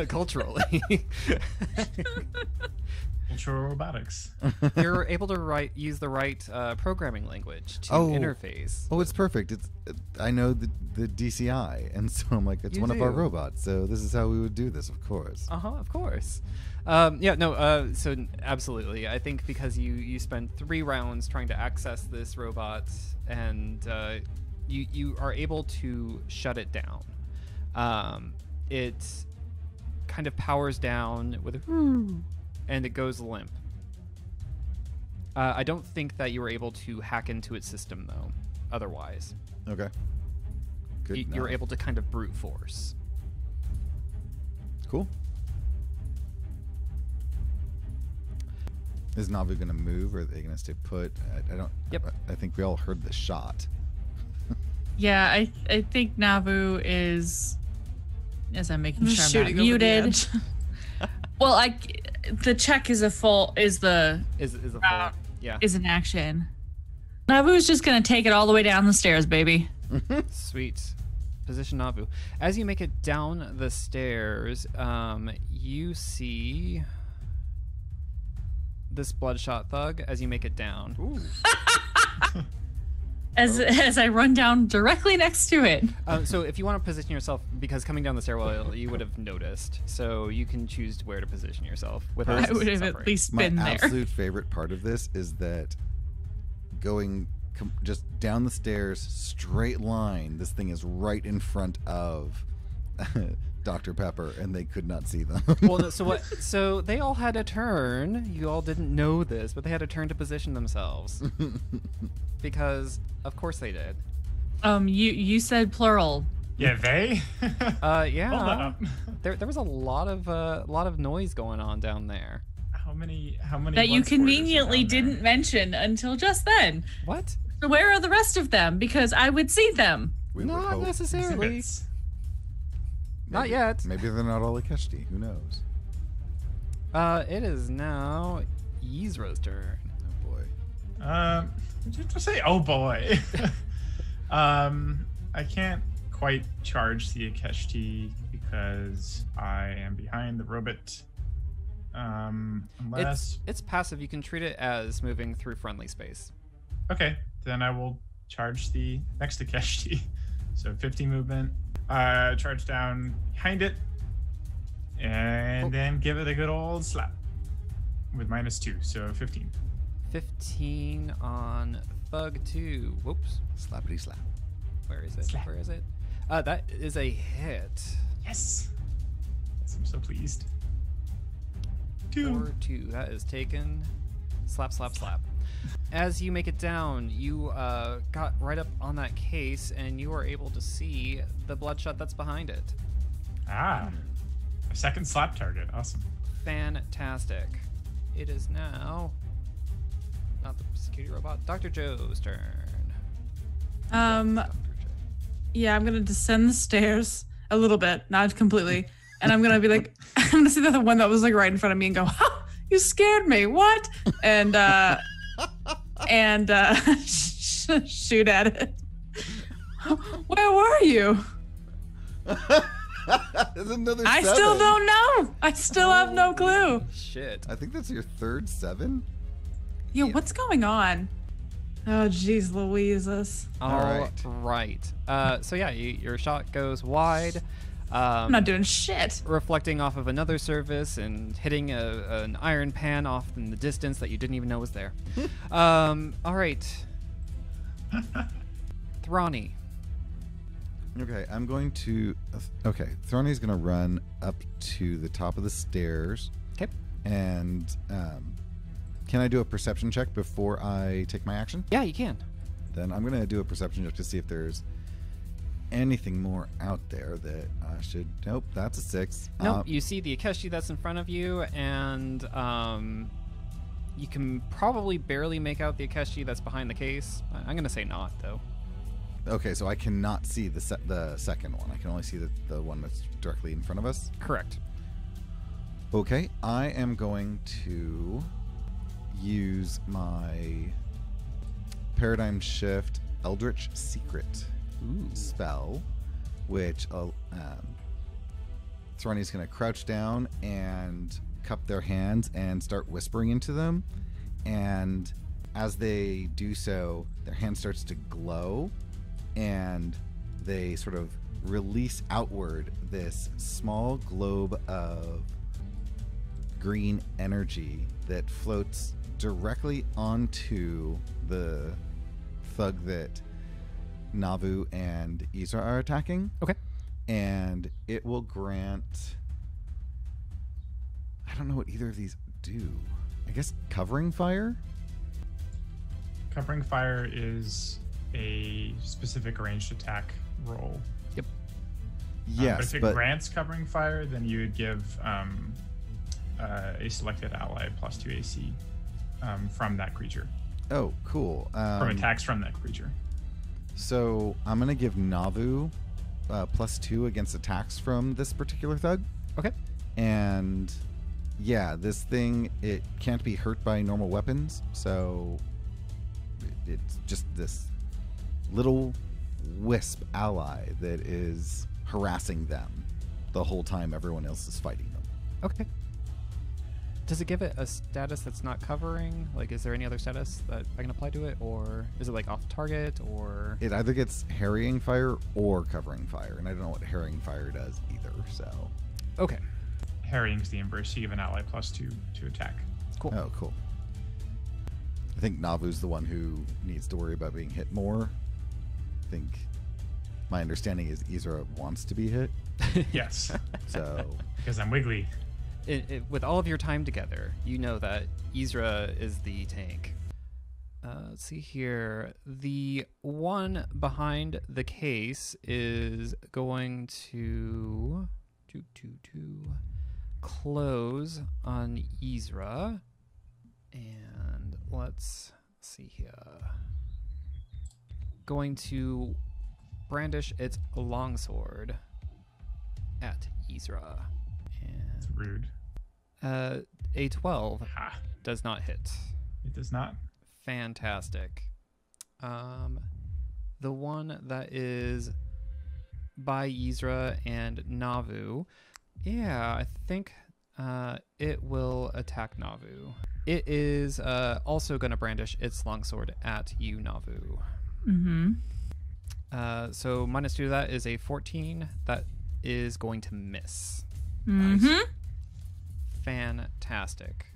culturally, Cultural robotics. you're able to use the right programming language to Oh. interface. Oh, it's perfect. I know the DCI, and so I'm like, it's You one of our do. robots. So this is how we would do this, of course. Of course. So absolutely. I think because you spent 3 rounds trying to access this robot, and you are able to shut it down. It kind of powers down with a and it goes limp. I don't think that you were able to hack into its system though. Otherwise, Okay. Good. to you're know. able to kind of brute force. Cool. Is Navu going to move, or are they going to stay put? I don't. Yep. I think we all heard the shot. Yeah, I think Navu is, as I'm making sure I'm not Shooting over the muted. edge. Well, the check is Is a full, yeah. is an action. Navu's just gonna take it all the way down the stairs, baby. Sweet. Position Navu. As you make it down the stairs, you see this bloodshot thug as you make it down. As I run down directly next to it. So if you want to position yourself, because coming down the stairwell, you would have noticed. So you can choose where to position yourself. Without I would have suffering. at least My been there. absolute favorite part of this is that going just down the stairs, straight line, this thing is right in front of Dr. Pepper, and they could not see them. Well, no, so what? So they all had a turn. You all didn't know this, but they had a turn to position themselves. Because of course they did. You said plural. Yeah, they? Yeah. Hold up. There was a lot of noise going on down there. How many That you blood spoilers are conveniently down there? didn't mention until just then. What? So where are the rest of them? Because I would see them. We would Not hope. necessarily. Exhibits. Not yet. Maybe they're not all Ikeshti. Who knows? It is now Yzra's turn. Oh boy. Did you just say, oh boy? I can't quite charge the Ikeshti because I am behind the robot. Unless... It's passive. You can treat it as moving through friendly space. Okay, then I will charge the next Ikeshti. So 50 movement. Charge down behind it. And then give it a good old slap. With -2, so 15. 15 on Thug 2. Whoops. Slappity slap. Where is it? Slap. Where is it? That is a hit. Yes! Yes, I'm so pleased. 2. Or 2. That is taken. Slap, slap, slap. As you make it down, you got right up on that case, and you are able to see the bloodshot that's behind it. Ah. A second slap target. Awesome. Fantastic. It is now not the security robot, Dr. Joe's turn. Dr. Joe. Yeah, I'm gonna descend the stairs a little bit, not completely, and I'm gonna be like, I'm gonna see the one that was like right in front of me and go, ha, you scared me, what? And shoot at it. Where were you? There's another I 7. still don't know. I still have no clue. Shit. I think that's your third 7. Yo, what's going on? Oh, jeez, Louises. All right. So yeah, your shot goes wide. I'm not doing shit. Reflecting off of another surface and hitting an iron pan off in the distance that you didn't even know was there. All right. Thrani. Okay, I'm going to... Okay, Thrani's going to run up to the top of the stairs. Okay. And can I do a perception check before I take my action? Yeah, you can. Then I'm going to do a perception check to see if there's anything more out there that I should... Nope, that's a 6. Nope, you see the Ikeshti that's in front of you, and you can probably barely make out the Ikeshti that's behind the case. I'm going to say not, though. Okay, so I cannot see the second one. I can only see the one that's directly in front of us? Correct. Okay, I am going to use my Paradigm Shift Eldritch Secret spell, which Thrani's going to crouch down and cup their hands and start whispering into them. And as they do so, their hand starts to glow, and they sort of release outward this small globe of green energy that floats directly onto the thug that Navu and Yzra are attacking. Okay. And it will grant... I don't know what either of these do. I guess covering fire? Covering fire is a specific ranged attack roll. Yep. Yes, but if it grants covering fire, then you would give a selected ally +2 AC from that creature. Oh, cool. From attacks from that creature. So I'm going to give Navu +2 against attacks from this particular thug. Okay. And yeah, this thing, it can't be hurt by normal weapons, so it's just this little wisp ally that is harassing them the whole time everyone else is fighting them. Okay. Does it give it a status that's not covering? Like, is there any other status that I can apply to it? Or is it, like, off target, or... It either gets harrying fire or covering fire, and I don't know what harrying fire does either, so... Okay. Harrying's the inverse. You give an ally +2 to attack. Cool. Oh, cool. I think Navu's the one who needs to worry about being hit more. I think my understanding is Yzra wants to be hit. Yes. So... Because I'm wiggly. With all of your time together, you know that Yzra is the tank. Let's see here. The one behind the case is going to close on Yzra. And let's see here. Going to brandish its longsword at Yzra. It's rude. A 12 does not hit. It does not. Fantastic. The one that is by Yzra and Navu, yeah, I think it will attack Navu. It is also going to brandish its longsword at you, Navu. Mm-hmm. So -2 to that is a 14. That is going to miss. Mm-hmm. Nice. Fantastic.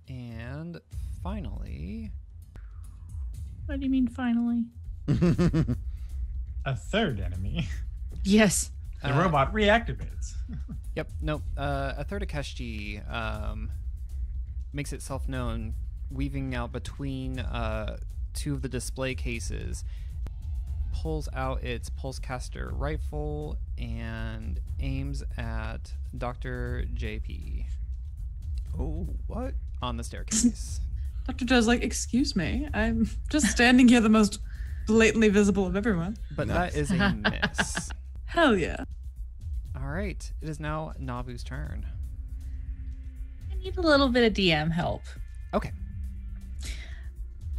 And finally... What do you mean, finally? A third enemy. Yes. The robot reactivates. Yep. Nope. A third Ikeshti makes itself known, weaving out between two of the display cases, pulls out its pulsecaster rifle and aims at Dr. JP. Oh, what? On the staircase. Dr. Joe's like, excuse me, I'm just standing here the most blatantly visible of everyone. But that is a miss. Hell yeah. All right. It is now Navu's turn. I need a little bit of DM help. Okay.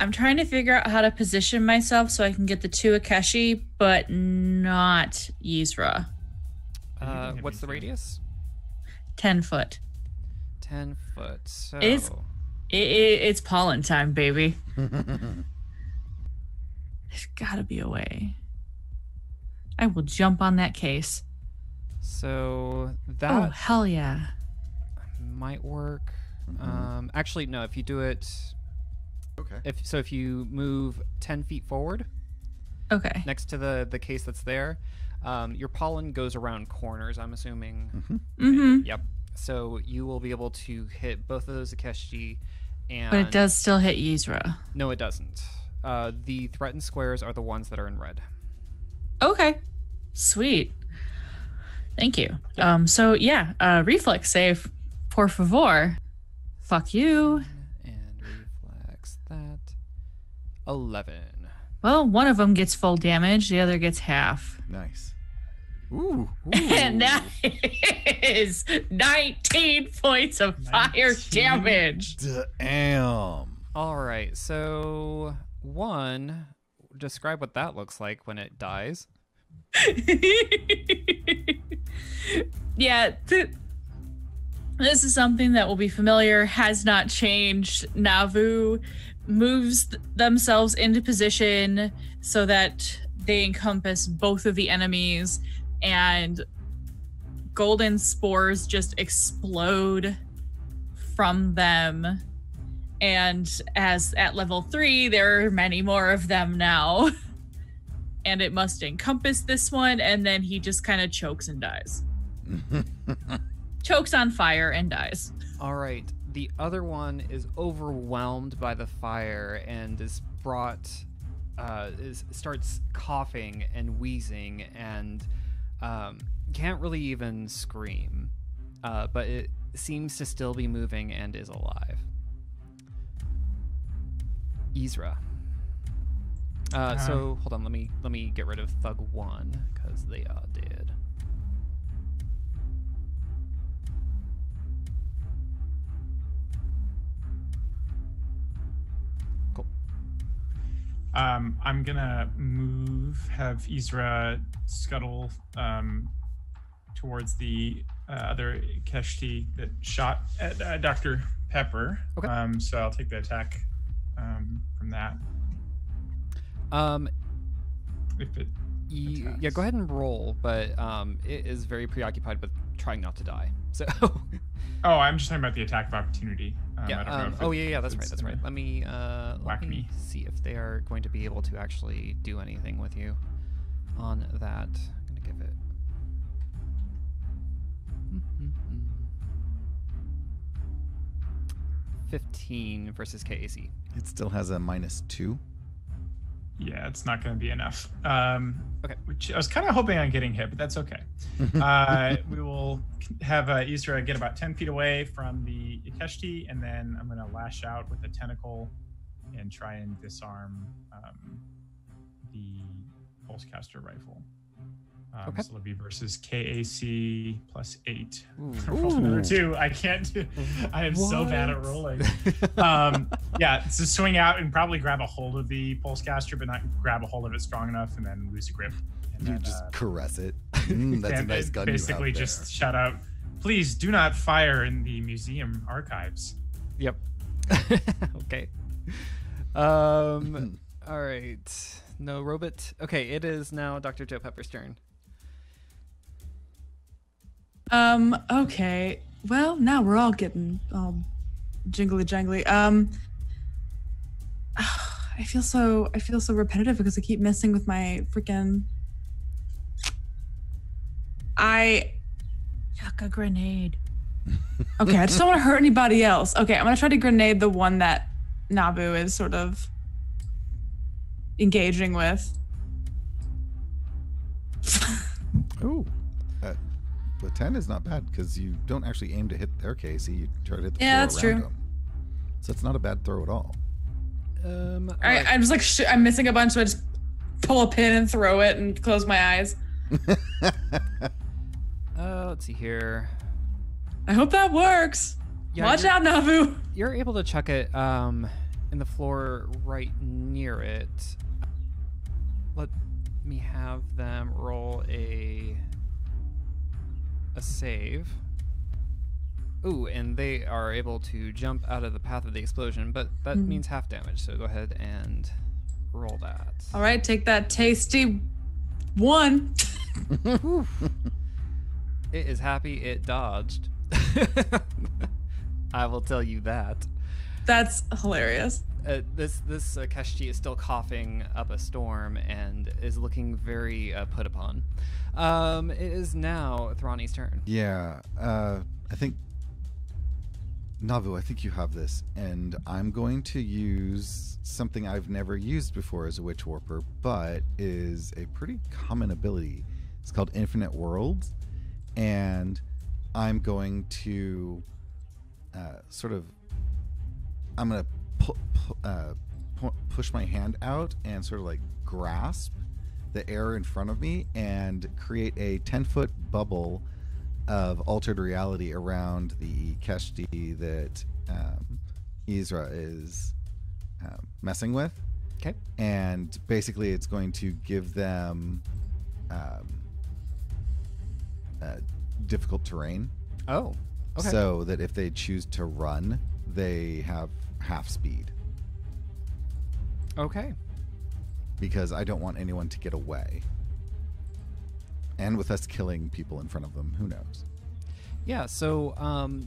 I'm trying to figure out how to position myself so I can get the 2 Ikeshti, but not Yzra. What's the radius? 10 foot. 10 foot. So It's pollen time, baby. There's gotta be a way. I will jump on that case. So that Oh, hell yeah. might work. Mm-hmm. Actually, no. If you do it, Okay. if you move 10 feet forward, Okay. next to the case that's there, your pollen goes around corners. I'm assuming. Mm-hmm. Mm-hmm. Yep. So you will be able to hit both of those Ikeshti, and But it does still hit Yzra. No, it doesn't. The threatened squares are the ones that are in red. Okay. Sweet. Thank you. So yeah, reflex save. Por favor. Fuck you. And reflex that. 11. Well, one of them gets full damage, the other gets half. Nice. Ooh. And that is 19 points of fire damage. Damn. All right. So, one, describe what that looks like when it dies. Yeah, this is something that will be familiar, has not changed. Navu moves themselves into position so that they encompass both of the enemies, and golden spores just explode from them. And as at level 3, there are many more of them now. And it must encompass this one, and then he just kind of chokes and dies. Chokes on fire and dies. All right. The other one is overwhelmed by the fire and is starts coughing and wheezing and can't really even scream. But it seems to still be moving and is alive. Yzra. So hold on, let me get rid of Thug 1 because they did. Cool. I'm gonna have Yzra scuttle towards the other Ikeshti that shot at Dr. Pepper. Okay. So I'll take the attack from that. If it Yeah, go ahead and roll, but it is very preoccupied with trying not to die. So. Oh, I'm just talking about the attack of opportunity. Yeah. I don't know if That's right. That's right. Let me see if they are going to be able to actually do anything with you on that. I'm gonna give it. 15 versus KAC. It still has a -2. Yeah, it's not going to be enough. Okay. Which I was kind of hoping on getting hit, but that's okay. We will have Yzra get about 10 feet away from the Ikeshti, and then I'm going to lash out with a tentacle and try and disarm the Pulsecaster rifle. Okay. So it'll be versus KAC +8. Ooh. Another 2. I can't do. I am so bad at rolling. Yeah, so swing out and probably grab a hold of the Pulsecaster, but not grab a hold of it strong enough, and then lose a grip. And You then, just caress it. That's a nice gun basically you have just shout out, please do not fire in the museum archives. Yep. Okay. All right. No robot. Okay, it is now Dr. Joe Pepper's turn. Okay. Well, now we're all getting all jingly jangly. I feel so repetitive because I keep messing with my freaking. Chuck a grenade. Okay, I just don't want to hurt anybody else. Okay, I'm gonna try to grenade the one that Navu is sort of engaging with. Ooh. The 10 is not bad because you don't actually aim to hit their KC. You try to hit the floor that's around true. them. So it's not a bad throw at all. I'm just like I'm missing a bunch, so I just pull a pin and throw it and close my eyes. Let's see here. I hope that works. Yeah, Watch out, Navu. You're able to chuck it in the floor right near it. Let me have them roll a save. Ooh, and they are able to jump out of the path of the explosion, but that means half damage, so go ahead and roll that. All right, take that tasty 1. It is happy it dodged. I will tell you that. That's hilarious. This Ikeshti is still coughing up a storm and is looking very put upon. It is now Thrani's turn. Yeah, I think Navu, I think you have this, and I'm going to use something I've never used before as a Witch Warper, but is a pretty common ability. It's called Infinite Worlds, and I'm going to I'm going to push my hand out and sort of like grasp the air in front of me and create a 10-foot bubble of altered reality around the Ikeshti that Yzra is messing with. Okay. And basically it's going to give them difficult terrain. Oh, okay. So that if they choose to run, they have half speed. Okay. Because I don't want anyone to get away. And with us killing people in front of them, who knows? Yeah, so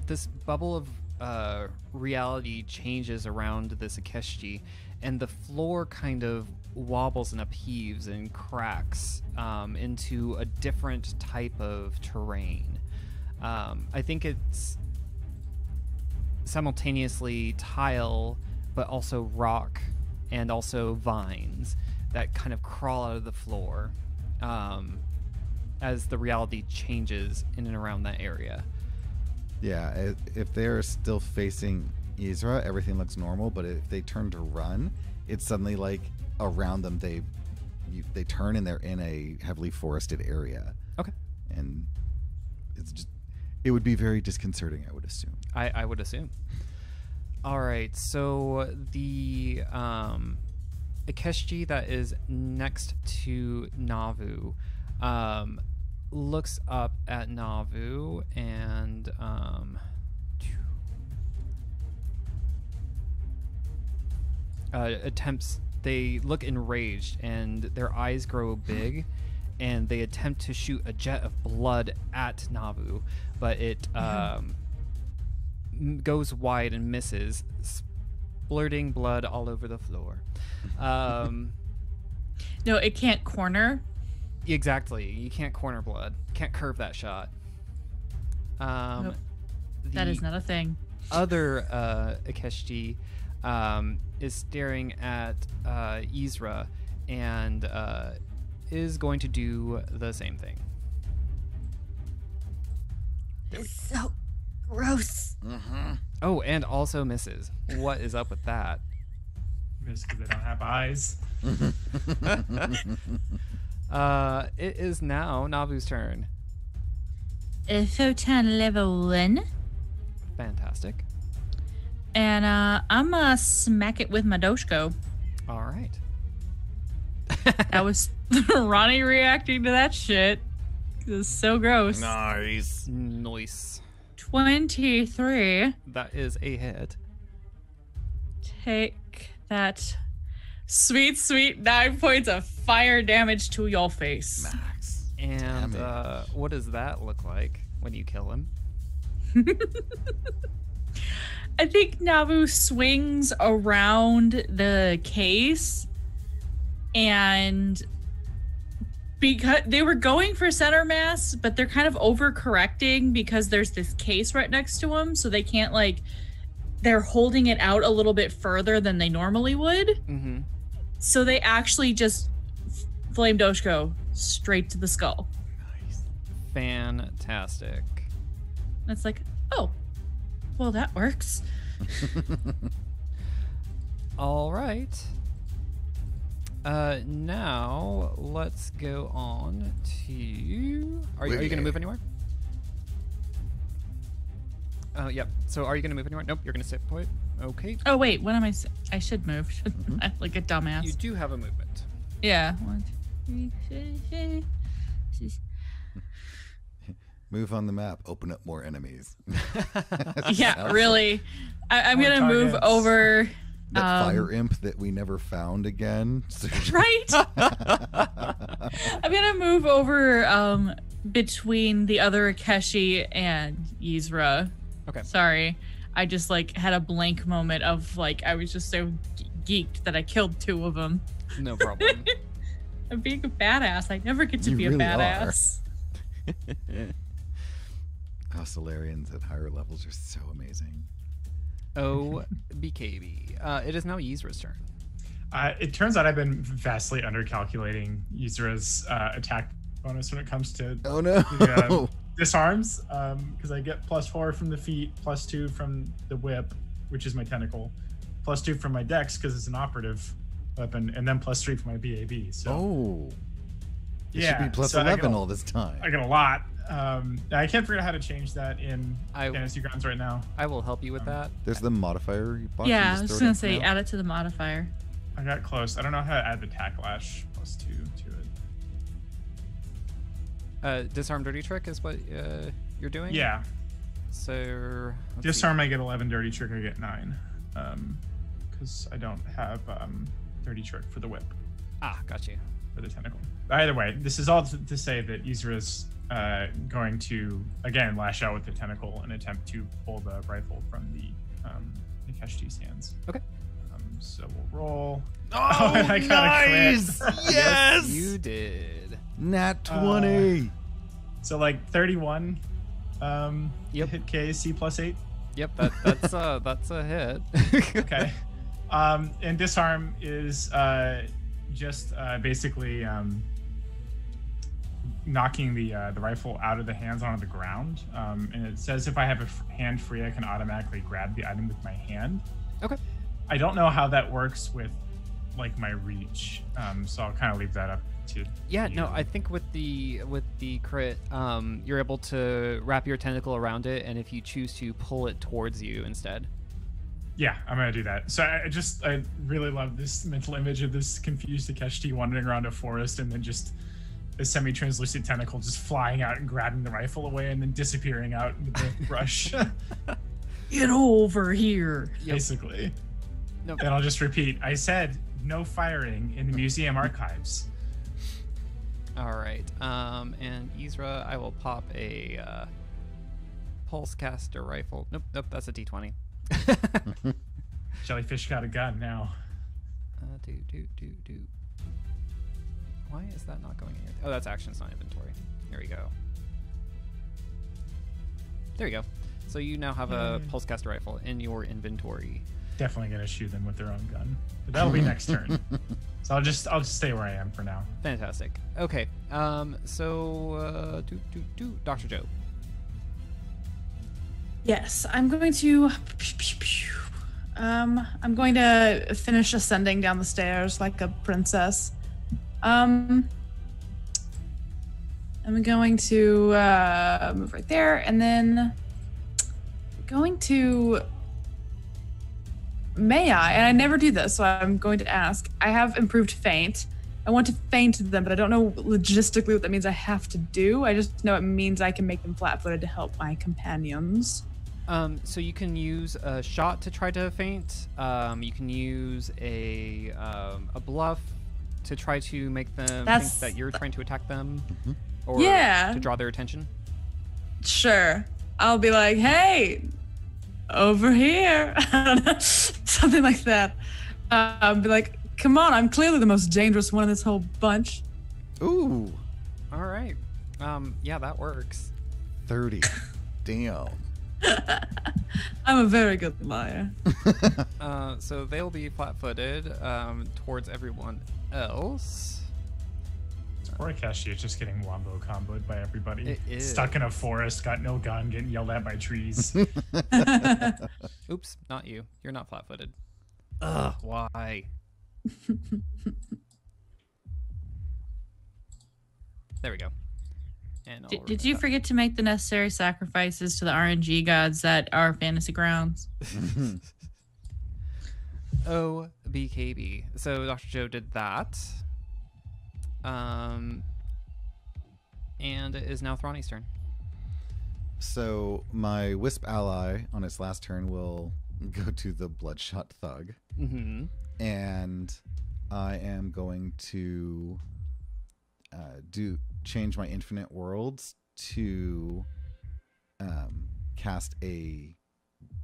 this bubble of reality changes around this Ikeshti, and the floor kind of wobbles and upheaves and cracks into a different type of terrain. I think it's simultaneously tile, but also rock, and also vines that kind of crawl out of the floor as the reality changes in and around that area. Yeah, if they're still facing Yzra, everything looks normal, but if they turn to run, it's suddenly like around them they turn and they're in a heavily forested area. Okay. And it would be very disconcerting, I would assume. I would assume. All right, so the Ikeshti that is next to Navu looks up at Navu and attempts. They look enraged and their eyes grow big, and they attempt to shoot a jet of blood at Navu, but it goes wide and misses, splurting blood all over the floor. No, it can't corner. Exactly. You can't corner blood. Can't curve that shot. Nope. That is not a thing. Other Ikeshti is staring at Yzra and is going to do the same thing. It's so gross. Oh, and also misses. What is up with that? Just because they don't have eyes. It is now Navu's turn. Photon level 1. Fantastic. And I'm gonna smack it with my Doshko. All right. That was Ronnie reacting to that shit. It was so gross. Nice. Nice. 23. That is a hit. Take that sweet, sweet 9 points of fire damage to your face. Max. And what does that look like when you kill him? I think Navu swings around the case, and because they were going for center mass, but they're kind of overcorrecting because there's this case right next to them, so they can't they're holding it out a little bit further than they normally would. Mm-hmm. So they actually just flame Doshko straight to the skull. Nice. Fantastic. And it's like, oh, well, that works. All right. Now let's go on to. Are you going to move anywhere? Oh, yep. So are you going to move anywhere? Nope. You're going to sit put. Okay. Oh wait, what am I? I should move. Like a dumbass. You do have a movement. Yeah. 1, 2, 3, 4. Move on the map. Open up more enemies. Yeah, really. I'm gonna move over. That fire imp that we never found again. Right. I'm gonna move over between the other Ikeshti and Yzra. Okay. Sorry. I just like had a blank moment of like I was just so geeked that I killed 2 of them. No problem. I'm being a badass. I never get to You be really a badass. Solarians at higher levels are so amazing. Oh, BKB. It is now Yzra's turn. It turns out I've been vastly undercalculating Yzra's attack bonus when it comes to the, disarms, because I get +4 from the feet, +2 from the whip, which is my tentacle, +2 from my dex because it's an operative weapon, and then +3 for my BAB. So it should be +11 all this time. I get a lot. I can't figure out how to change that in Fantasy Grounds right now. I will help you with that. There's the modifier box. Yeah, I was just gonna say add it to the modifier. I got close. I don't know how to add the Tacklash +2 to it. Disarm Dirty Trick is what you're doing? Yeah. So Disarm, I get 11. Dirty Trick, I get 9. Because I don't have Dirty Trick for the whip. Ah, got you. For the tentacle. Either way, this is all to say that Yzra's going to again lash out with the tentacle and attempt to pull the rifle from the Ikeshti's hands. Okay. So we'll roll. Oh, I got nice! A crit. Yes, you did. Nat 20. So like 31. Yep. Hit KC +8. Yep. That's a hit. Okay. And disarm is just basically knocking the rifle out of the hands onto the ground. And it says if I have a hand free, I can automatically grab the item with my hand. Okay. I don't know how that works with like my reach, so I'll kind of leave that up to you. No, I think with the crit, you're able to wrap your tentacle around it, and if you choose to pull it towards you instead. Yeah, I'm gonna do that. So I really love this mental image of this confused Ikeshti wandering around a forest, and then just a semi-translucent tentacle just flying out and grabbing the rifle away, and then disappearing out into the brush. Get over here. Basically. Nope. And I'll just repeat. I said no firing in the museum archives. All right. And Yzra, I will pop a pulse-caster rifle. Nope, that's a D20. Jellyfish got a gun now. Why is that not going in here? Oh, that's actions, not inventory. Here we go. There you go. So you now have a pulse-caster rifle in your inventory. Definitely gonna shoot them with their own gun, but that'll be next turn. So I'll just stay where I am for now. Fantastic. Okay. So Dr. Joe. Yes, I'm going to. I'm going to finish ascending down the stairs like a princess. I'm going to move right there, and then going to. May I? And I never do this, so I'm going to ask. I have improved feint. I want to feint them, but I don't know logistically what that means I have to do. I just know it means I can make them flat-footed to help my companions. So you can use a shot to try to feint. You can use a bluff to try to make them think that you're trying to attack them, or to draw their attention. Sure. I'll be like, hey, over here. I don't know. Something like that. Be like, come on, I'm clearly the most dangerous one in this whole bunch. Ooh. All right. Yeah, that works. 30. Damn. I'm a very good liar. So they'll be flat-footed towards everyone else. Poor Ikeshti is just getting wombo comboed by everybody. It is. Stuck in a forest, got no gun, getting yelled at by trees. Oops, not you. You're not flat-footed. Ugh, why? There we go. And did you forget to make the necessary sacrifices to the RNG gods that are Fantasy Grounds? Oh, BKB. So Dr. Joe did that. And it is now Thrani's turn. So my Wisp ally on its last turn will go to the Bloodshot Thug. Mm-hmm. And I am going to change my Infinite Worlds to cast a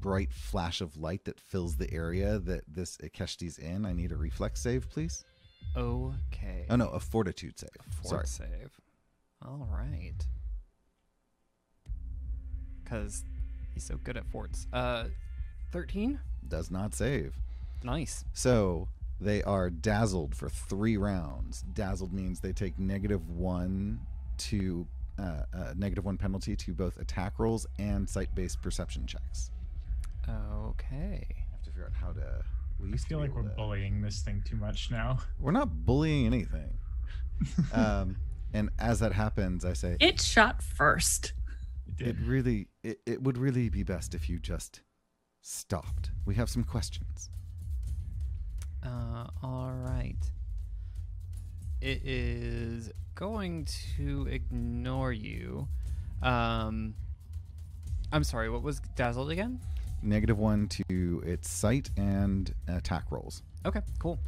bright flash of light that fills the area that this Ikeshti's in. I need a reflex save, please. Okay. Oh no, a fortitude save. Fort save. All right. Because he's so good at forts. 13? Does not save. Nice. So they are dazzled for 3 rounds. Dazzled means they take -1 to -1 penalty to both attack rolls and sight-based perception checks. Okay. I have to figure out how to. I feel like we're bullying this thing too much now. We're not bullying anything. And as that happens, I say, It shot first. it would really be best if you just stopped. We have some questions. All right. It is going to ignore you. I'm sorry, what was dazzled again? -1 to its sight and attack rolls. Okay, cool.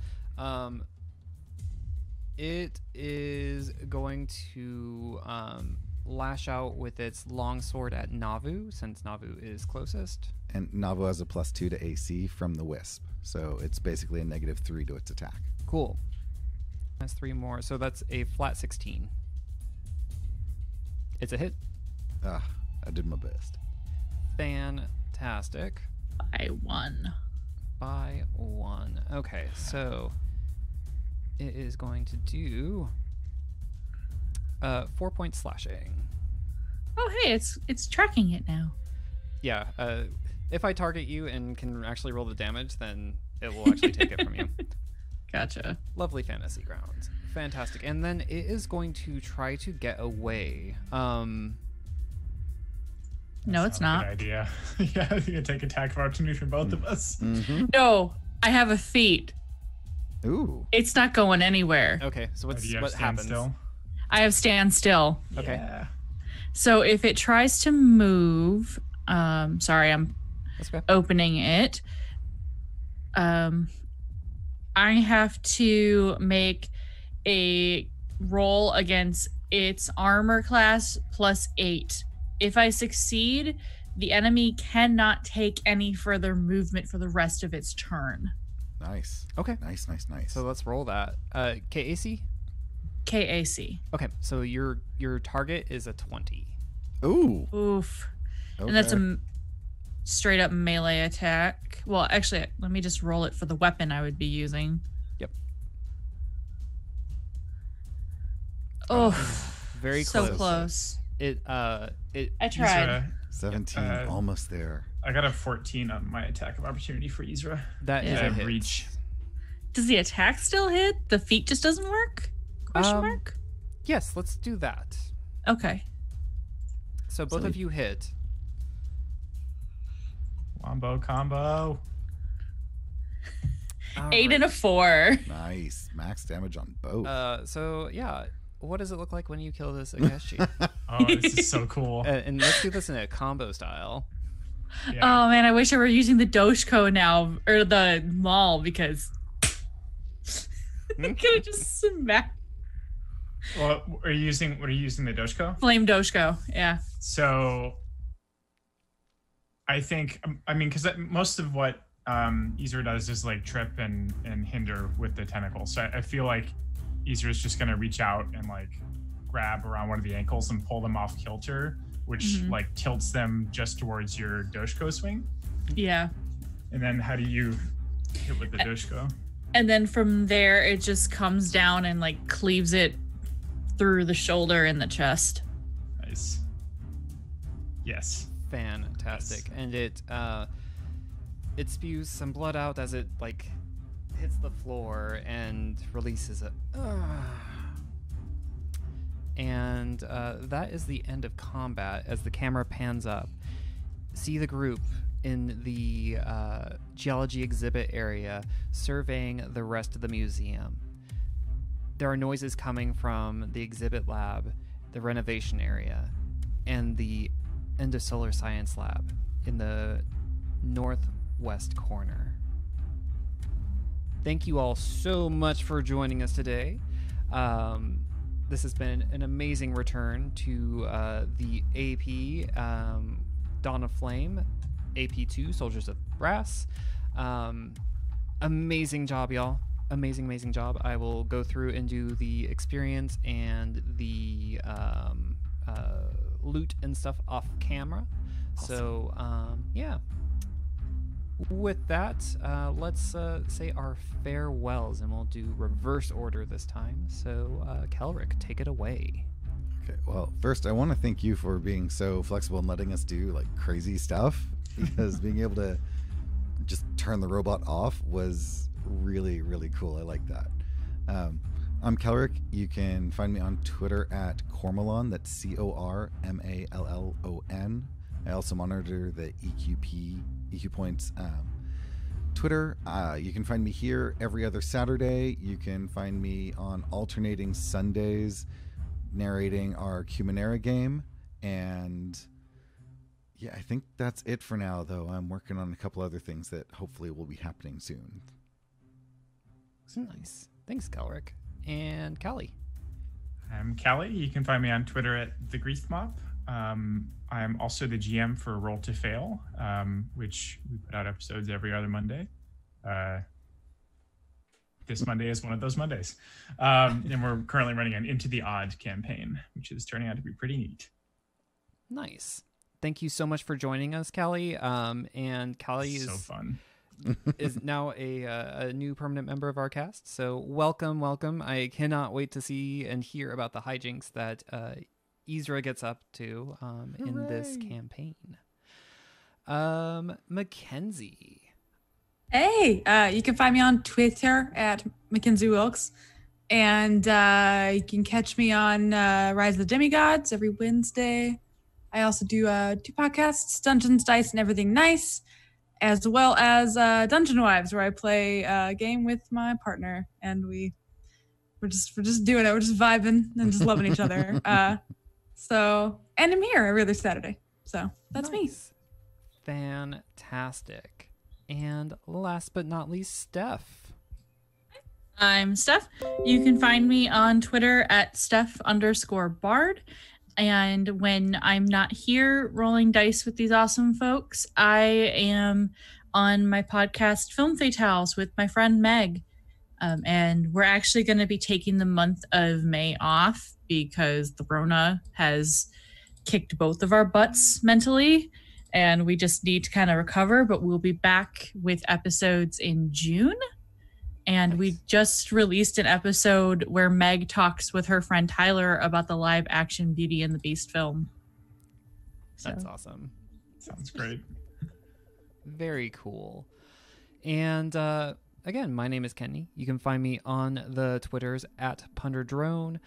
It is going to lash out with its longsword at Navu, since Navu is closest. And Navu has a +2 to AC from the Wisp. So it's basically a -3 to its attack. Cool. That's 3 more. So that's a flat 16. It's a hit. I did my best. Fantastic. By 1. By 1. Okay, so it is going to do 4 points slashing. Oh, hey, it's tracking it now. Yeah, if I target you and can actually roll the damage, then it will actually take it from you. Gotcha. Lovely fantasy grounds. Fantastic. And then it is going to try to get away. No, it's not. Good idea. Yeah, you can take attack of opportunity from both of us. Mm-hmm. No, I have a feat. Ooh. It's not going anywhere. Okay, so Do you have what stand happens? still? I have stand still. Okay. Yeah. So if it tries to move, sorry, I'm That's okay. opening it. I have to make a roll against its armor class +8. If I succeed, the enemy cannot take any further movement for the rest of its turn. Nice. Okay. Nice. So let's roll that. KAC? KAC. Okay, so your target is a 20. Ooh. Oof. Okay. And that's a straight up melee attack. Well, actually, let me just roll it for the weapon I would be using. Yep. Oh, Very so close. close. I tried. 17, almost there. I got a 14 on my attack of opportunity for Yzra. That is Yeah. a hit. Reach. Does the attack still hit? The feat just doesn't work? Question mark? Yes, let's do that. Okay. So both of you hit. Wombo combo. All 8 right. and a 4. Nice. Max damage on both. So yeah, what does it look like when you kill this Ikeshti? Oh, this is so cool. And let's do this in a combo style. Yeah. Oh man, I wish I were using the Doshko now, or the Maul, because I'm gonna just smack What are you using the Doshko? Flame Doshko. Yeah. So I think, because most of what Yzra does is like trip and hinder with the tentacle. So I feel like Yzra is just gonna reach out and like grab around one of the ankles and pull them off kilter, which like tilts them just towards your Doshko swing. Yeah. And then how do you hit with the Doshko? And then from there, it just comes down and like cleaves it through the shoulder and the chest. Nice. Yes. Fantastic. And it spews some blood out as it like hits the floor and releases it. And that is the end of combat. As the camera pans up, see the group in the geology exhibit area surveying the rest of the museum. There are noises coming from the exhibit lab, the renovation area, and the end of solar science lab in the northwest corner. Thank you all so much for joining us today. This has been an amazing return to the AP Dawn of Flame AP2, Soldiers of Brass. Amazing job, y'all. Amazing job. I will go through and do the experience and the loot and stuff off camera. Awesome. So, yeah. With that, let's say our farewells, and we'll do reverse order this time. So, Kelric, take it away. Okay, well, first I want to thank you for being so flexible and letting us do like crazy stuff, because being able to just turn the robot off was really, really cool. I like that. I'm Kelric. You can find me on Twitter at Cormallon. That's CORMALLON. I also monitor the EQ Points Twitter. You can find me here every other Saturday. You can find me on alternating Sundays narrating our Cumanera game. And yeah, I think that's it for now, though. I'm working on a couple other things that hopefully will be happening soon. Nice. Thanks, Kelric. And Callie. I'm Callie. You can find me on Twitter at TheGreaseMop. I'm also the GM for Roll to Fail, which we put out episodes every other Monday. This Monday is one of those Mondays. And we're currently running an Into the Odd campaign, which is turning out to be pretty neat. Nice. Thank you so much for joining us, Callie. And Callie so fun. is now a new permanent member of our cast. So welcome. I cannot wait to see and hear about the hijinks that Yzra gets up to in this campaign. Mackenzie. Hey, you can find me on Twitter at Mackenzie Wilkes. And you can catch me on Rise of the Demigods every Wednesday. I also do 2 podcasts, Dungeons, Dice, and Everything Nice, as well as Dungeon Wives, where I play a game with my partner, and we're just doing it. We're just vibing and just loving each other. So, and I'm here every other Saturday. So that's me. Fantastic. And last but not least, Steph. I'm Steph. You can find me on Twitter at Steph_Bard. And when I'm not here rolling dice with these awesome folks, I am on my podcast Film Fatales with my friend Meg. And we're actually going to be taking the month of May off because the Rona has kicked both of our butts mentally. And we just need to kind of recover, but we'll be back with episodes in June. And we just released an episode where Meg talks with her friend Tyler about the live action Beauty and the Beast film. That's awesome. Sounds great. Very cool. And again, my name is Kenny. You can find me on the Twitters at PunderDrone.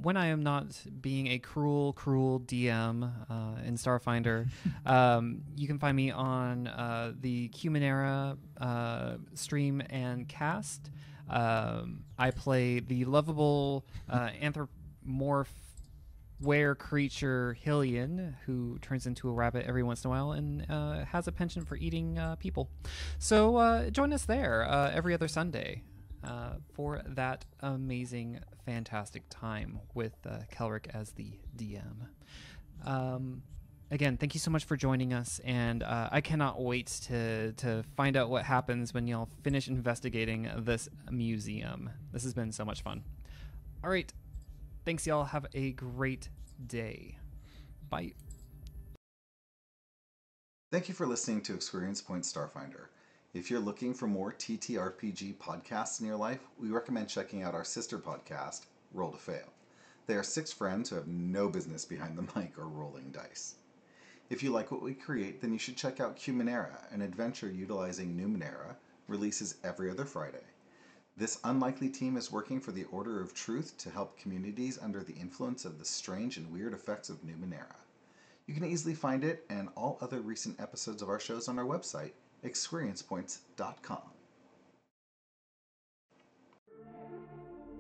When I am not being a cruel DM in Starfinder, you can find me on the Cumanera stream and cast. I play the lovable anthropomorph creature Hillian, who turns into a rabbit every once in a while and has a penchant for eating people. So join us there every other Sunday for that amazing, fantastic time with Kelric as the DM. Again, thank you so much for joining us, and I cannot wait to find out what happens when y'all finish investigating this museum. This has been so much fun. All right. Thanks, y'all. Have a great day. Bye. Thank you for listening to ExQueerience Points Starfinder. If you're looking for more TTRPG podcasts in your life, we recommend checking out our sister podcast, Roll to Fail. They are 6 friends who have no business behind the mic or rolling dice. If you like what we create, then you should check out Cumanera, an adventure utilizing Numenera, releases every other Friday. This unlikely team is working for the Order of Truth to help communities under the influence of the strange and weird effects of Numenera. You can easily find it and all other recent episodes of our shows on our website, ExQueeriencePoints.com.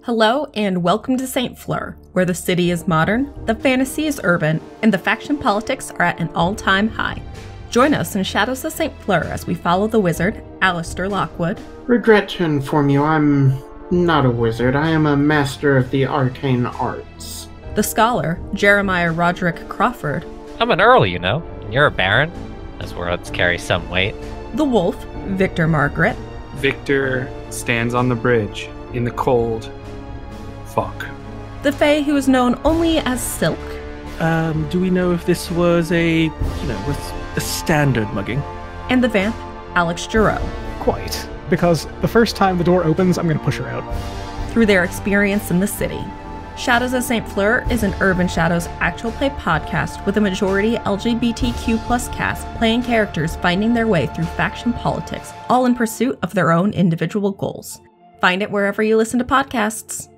Hello and welcome to St. Fleur, where the city is modern, the fantasy is urban, and the faction politics are at an all-time high. Join us in Shadows of St. Fleur as we follow the wizard, Alistair Lockwood. Regret to inform you, I'm not a wizard. I am a master of the arcane arts. The scholar, Jeremiah Roderick Crawford. I'm an earl, you know, and you're a baron. Those words carry some weight. The wolf, Victor Margaret. Victor stands on the bridge in the cold fog. The fae who is known only as Silk. Do we know if this was a standard mugging? And the vamp, Alex Giroux. Quite, because the first time the door opens, I'm going to push her out. Through their experience in the city. Shadows of St. Fleur is an Urban Shadows actual play podcast with a majority LGBTQ+ cast playing characters finding their way through faction politics, all in pursuit of their own individual goals. Find it wherever you listen to podcasts.